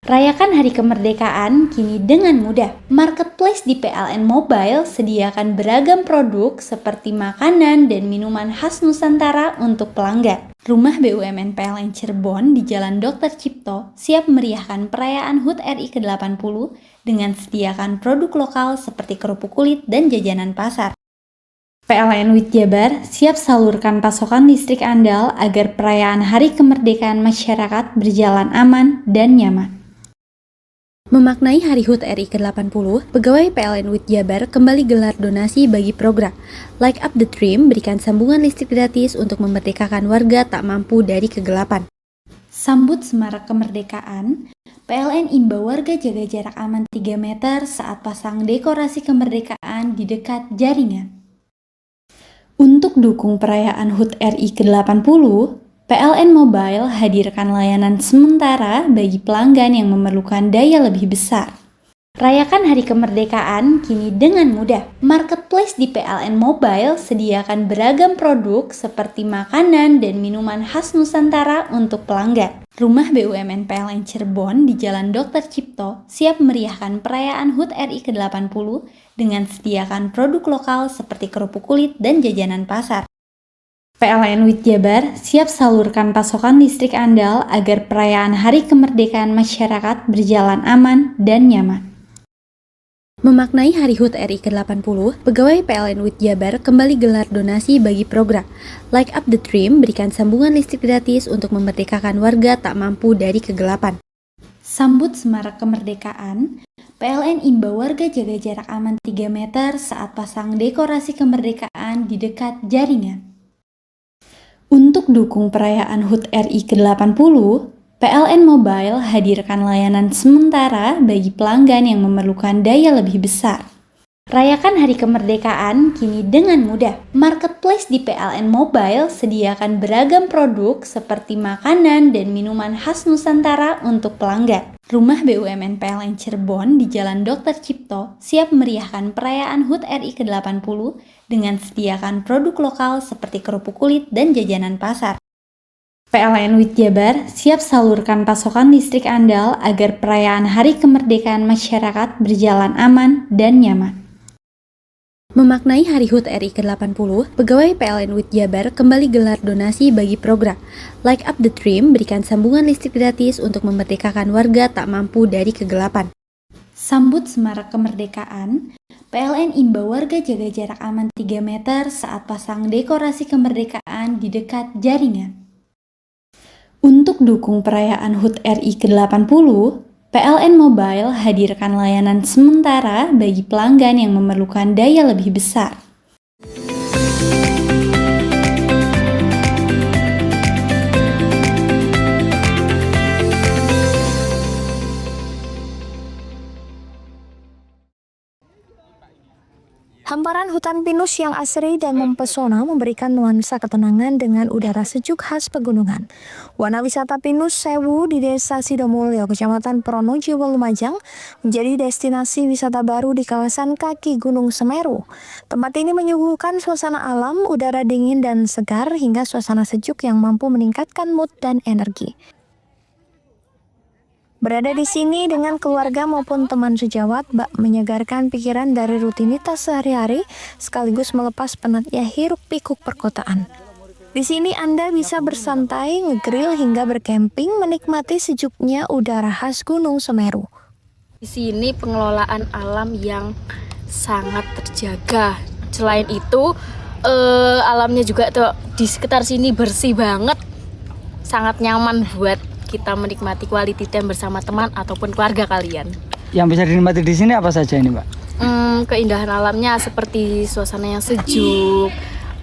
Rayakan Hari Kemerdekaan kini dengan mudah. Marketplace di PLN Mobile sediakan beragam produk seperti makanan dan minuman khas Nusantara untuk pelanggan. Rumah BUMN PLN Cirebon di Jalan Dr. Cipto siap meriahkan perayaan HUT RI ke-80 dengan sediakan produk lokal seperti kerupuk kulit dan jajanan pasar. PLN WIT Jabar siap salurkan pasokan listrik andal agar perayaan Hari Kemerdekaan masyarakat berjalan aman dan nyaman. Memaknai Hari HUT RI ke-80, pegawai PLN WIT Jabar kembali gelar donasi bagi program Light Up the Dream, berikan sambungan listrik gratis untuk memerdekakan warga tak mampu dari kegelapan. Sambut Semarak Kemerdekaan, PLN imbau warga jaga jarak aman 3 meter saat pasang dekorasi kemerdekaan di dekat jaringan. Untuk dukung perayaan HUT RI ke-80, PLN Mobile hadirkan layanan sementara bagi pelanggan yang memerlukan daya lebih besar. Rayakan Hari Kemerdekaan kini dengan mudah. Marketplace di PLN Mobile sediakan beragam produk seperti makanan dan minuman khas Nusantara untuk pelanggan. Rumah BUMN PLN Cirebon di Jalan Dr. Cipto siap meriahkan perayaan HUT RI ke-80 dengan sediakan produk lokal seperti kerupuk kulit dan jajanan pasar. PLN WIT Jabar siap salurkan pasokan listrik andal agar perayaan Hari Kemerdekaan masyarakat berjalan aman dan nyaman. Memaknai Hari HUT RI ke-80, pegawai PLN WIT Jabar kembali gelar donasi bagi program Light Up the Dream, berikan sambungan listrik gratis untuk memerdekakan warga tak mampu dari kegelapan. Sambut Semarak Kemerdekaan, PLN imbau warga jaga jarak aman 3 meter saat pasang dekorasi kemerdekaan di dekat jaringan. Untuk dukung perayaan HUT RI ke-80, PLN Mobile hadirkan layanan sementara bagi pelanggan yang memerlukan daya lebih besar. Rayakan Hari Kemerdekaan kini dengan mudah. Marketplace di PLN Mobile sediakan beragam produk seperti makanan dan minuman khas Nusantara untuk pelanggan. Rumah BUMN PLN Cirebon di Jalan Dr. Cipto siap meriahkan perayaan HUT RI ke-80 dengan sediakan produk lokal seperti kerupuk kulit dan jajanan pasar. PLN WIT Jabar siap salurkan pasokan listrik andal agar perayaan Hari Kemerdekaan masyarakat berjalan aman dan nyaman. Memaknai Hari HUT RI ke-80, pegawai PLN WIT Jabar kembali gelar donasi bagi program Light Up the Dream, berikan sambungan listrik gratis untuk memerdekakan warga tak mampu dari kegelapan. Sambut Semarak Kemerdekaan, PLN imbau warga jaga jarak aman 3 meter saat pasang dekorasi kemerdekaan di dekat jaringan. Untuk dukung perayaan HUT RI ke-80, PLN Mobile hadirkan layanan sementara bagi pelanggan yang memerlukan daya lebih besar. Hamparan hutan pinus yang asri dan mempesona memberikan nuansa ketenangan dengan udara sejuk khas pegunungan. Wana wisata Pinus Sewu di Desa Sidomulyo, Kecamatan Pronojiwo, Lumajang, menjadi destinasi wisata baru di kawasan kaki Gunung Semeru. Tempat ini menyuguhkan suasana alam, udara dingin dan segar, hingga suasana sejuk yang mampu meningkatkan mood dan energi. Berada di sini dengan keluarga maupun teman sejawat, bak menyegarkan pikiran dari rutinitas sehari-hari, sekaligus melepas penatnya hiruk-pikuk perkotaan. Di sini Anda bisa bersantai, ngegrill hingga bercamping, menikmati sejuknya udara khas Gunung Semeru. Di sini pengelolaan alam yang sangat terjaga. Selain itu, alamnya juga tuh di sekitar sini bersih banget, sangat nyaman buat kita menikmati quality time bersama teman ataupun keluarga kalian. Yang bisa dinikmati di sini apa saja ini, Mbak? Keindahan alamnya seperti suasana yang sejuk,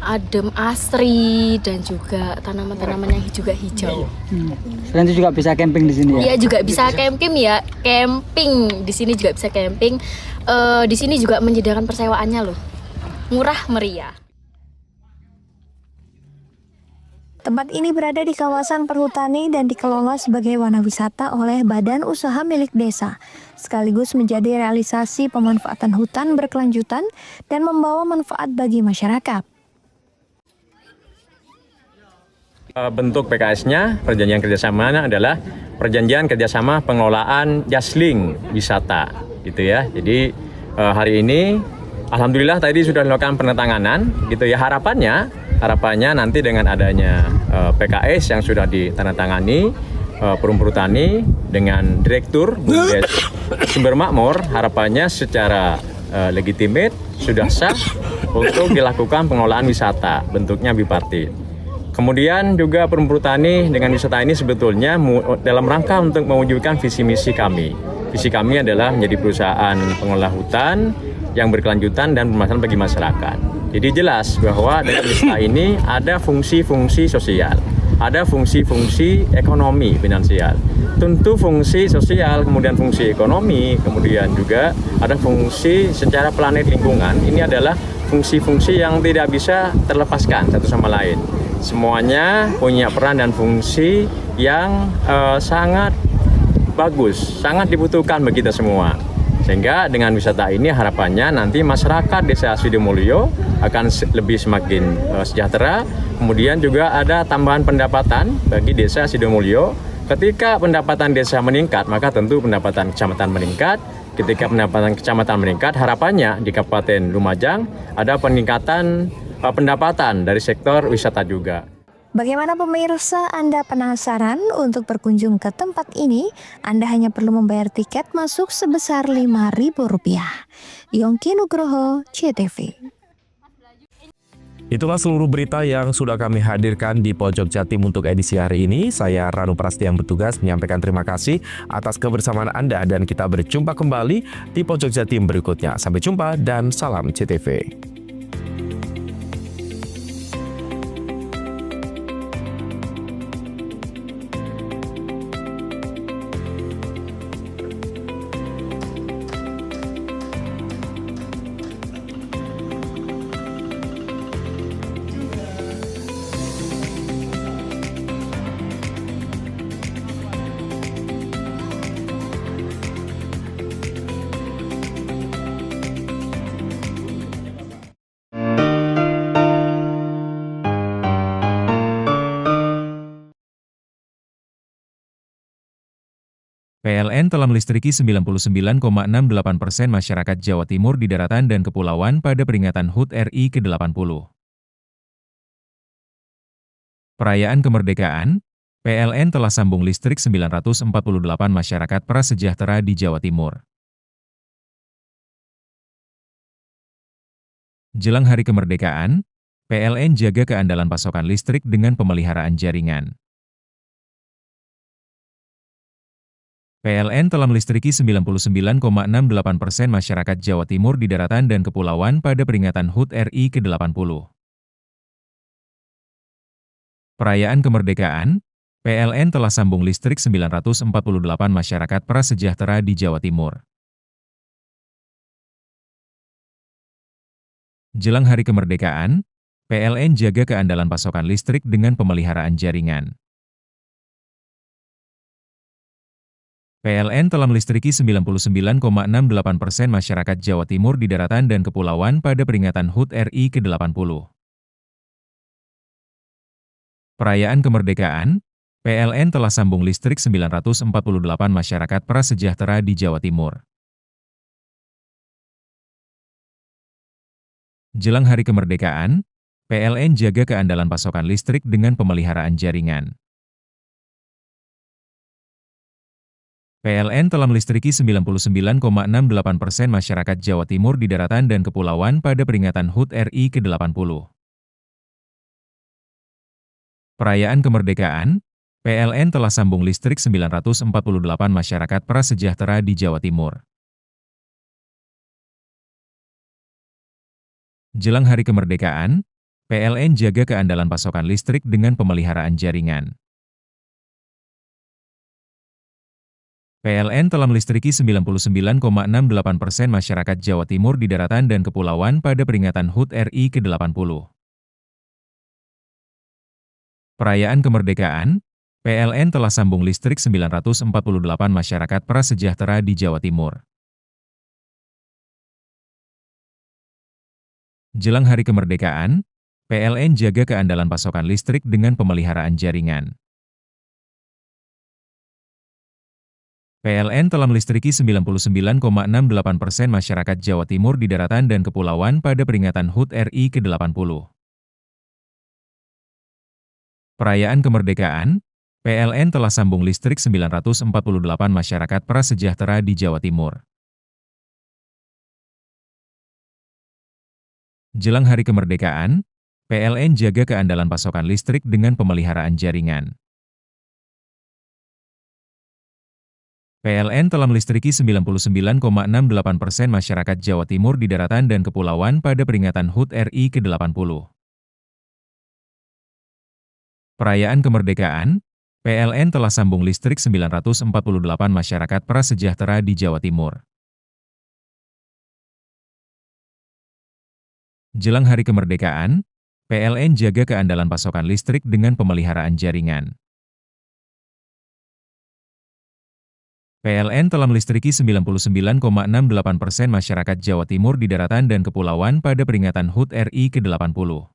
adem, asri, dan juga tanaman-tanaman yang juga hijau. Selain itu juga bisa camping di sini ya? Iya, juga bisa camping ya. Camping di sini juga bisa camping. Di sini juga menyediakan persewaannya loh, murah meriah. Tempat ini berada di kawasan perhutani dan dikelola sebagai wana wisata oleh badan usaha milik desa, sekaligus menjadi realisasi pemanfaatan hutan berkelanjutan dan membawa manfaat bagi masyarakat. Bentuk PKS-nya, perjanjian kerjasama adalah perjanjian kerjasama pengelolaan jasling wisata, gitu ya. Jadi hari ini, alhamdulillah tadi sudah dilakukan penandatanganan, gitu ya. Harapannya nanti dengan adanya PKS yang sudah ditandatangani Perum Perhutani dengan Direktur Bumdes Sumber Makmur, harapannya secara legitimate sudah sah untuk dilakukan pengelolaan wisata, bentuknya bipartit. Kemudian juga Perum Perhutani dengan wisata ini sebetulnya dalam rangka untuk mewujudkan visi misi kami. visi kami adalah menjadi perusahaan pengelola hutan yang berkelanjutan dan bermanfaat bagi masyarakat. Jadi jelas bahwa dengan wisata ini ada fungsi-fungsi sosial, ada fungsi-fungsi ekonomi finansial. Tentu fungsi sosial, kemudian fungsi ekonomi, kemudian juga ada fungsi secara planet lingkungan. Ini adalah fungsi-fungsi yang tidak bisa terlepaskan satu sama lain. Semuanya punya peran dan fungsi yang sangat bagus, sangat dibutuhkan bagi kita semua. Sehingga dengan wisata ini harapannya nanti masyarakat Desa Sidomulyo akan lebih semakin sejahtera. Kemudian juga ada tambahan pendapatan bagi Desa Sidomulyo. Ketika pendapatan desa meningkat, maka tentu pendapatan kecamatan meningkat. Ketika pendapatan kecamatan meningkat, harapannya di Kabupaten Lumajang ada peningkatan pendapatan dari sektor wisata juga. Bagaimana pemirsa, Anda penasaran untuk berkunjung ke tempat ini? Anda hanya perlu membayar tiket masuk sebesar Rp5.000. Yongki Nugroho, CTV. Itulah seluruh berita yang sudah kami hadirkan di Pojok Jatim untuk edisi hari ini. Saya Ranu Prasti yang bertugas menyampaikan terima kasih atas kebersamaan Anda dan kita berjumpa kembali di Pojok Jatim berikutnya. Sampai jumpa dan salam CTV. PLN telah melistriki 99,68% masyarakat Jawa Timur di daratan dan kepulauan pada peringatan HUT RI ke-80. Perayaan kemerdekaan, PLN telah sambung listrik 948 masyarakat prasejahtera di Jawa Timur. Jelang hari kemerdekaan, PLN jaga keandalan pasokan listrik dengan pemeliharaan jaringan. PLN telah melistriki 99,68% masyarakat Jawa Timur di daratan dan kepulauan pada peringatan HUT RI ke-80. Perayaan kemerdekaan, PLN telah sambung listrik 948 masyarakat prasejahtera di Jawa Timur. Jelang hari kemerdekaan, PLN jaga keandalan pasokan listrik dengan pemeliharaan jaringan. PLN telah melistriki 99,68% masyarakat Jawa Timur di daratan dan kepulauan pada peringatan HUT RI ke-80. Perayaan kemerdekaan, PLN telah sambung listrik 948 masyarakat prasejahtera di Jawa Timur. Jelang hari kemerdekaan, PLN jaga keandalan pasokan listrik dengan pemeliharaan jaringan. PLN telah melistriki 99,68% masyarakat Jawa Timur di daratan dan kepulauan pada peringatan HUT RI ke-80. Perayaan kemerdekaan, PLN telah sambung listrik 948 masyarakat prasejahtera di Jawa Timur. Jelang hari kemerdekaan, PLN jaga keandalan pasokan listrik dengan pemeliharaan jaringan. PLN telah melistriki 99,68% masyarakat Jawa Timur di daratan dan kepulauan pada peringatan HUT RI ke-80. Perayaan kemerdekaan, PLN telah sambung listrik 948 masyarakat prasejahtera di Jawa Timur. Jelang hari kemerdekaan, PLN jaga keandalan pasokan listrik dengan pemeliharaan jaringan. PLN telah melistriki 99,68% masyarakat Jawa Timur di daratan dan kepulauan pada peringatan HUT RI ke-80. Perayaan kemerdekaan, PLN telah sambung listrik 948 masyarakat prasejahtera di Jawa Timur. Jelang hari kemerdekaan, PLN jaga keandalan pasokan listrik dengan pemeliharaan jaringan. PLN telah melistriki 99,68% masyarakat Jawa Timur di daratan dan kepulauan pada peringatan HUT RI ke-80. Perayaan kemerdekaan, PLN telah sambung listrik 948 masyarakat prasejahtera di Jawa Timur. Jelang hari kemerdekaan, PLN jaga keandalan pasokan listrik dengan pemeliharaan jaringan. PLN telah melistriki 99,68% masyarakat Jawa Timur di daratan dan kepulauan pada peringatan HUT RI ke-80.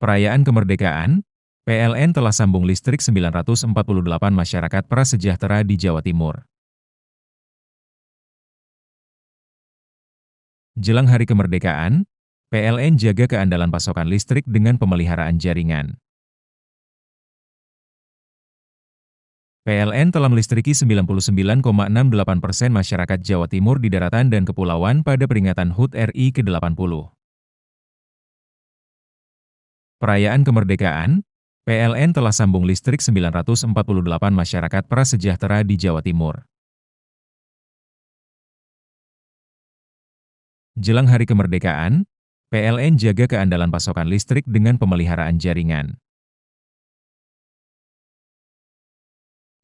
Perayaan kemerdekaan, PLN telah sambung listrik 948 masyarakat prasejahtera di Jawa Timur. Jelang hari kemerdekaan, PLN jaga keandalan pasokan listrik dengan pemeliharaan jaringan. PLN telah melistriki 99,68% masyarakat Jawa Timur di daratan dan kepulauan pada peringatan HUT RI ke-80. Perayaan kemerdekaan, PLN telah sambung listrik 948 masyarakat prasejahtera di Jawa Timur. Jelang hari kemerdekaan, PLN jaga keandalan pasokan listrik dengan pemeliharaan jaringan.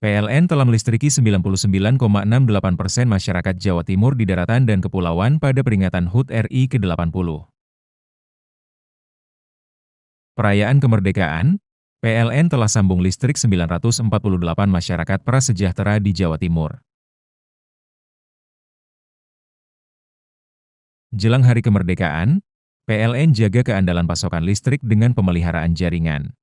PLN telah melistriki 99,68% masyarakat Jawa Timur di daratan dan kepulauan pada peringatan HUT RI ke-80. Perayaan kemerdekaan, PLN telah sambung listrik 948 masyarakat prasejahtera di Jawa Timur. Jelang hari kemerdekaan, PLN jaga keandalan pasokan listrik dengan pemeliharaan jaringan.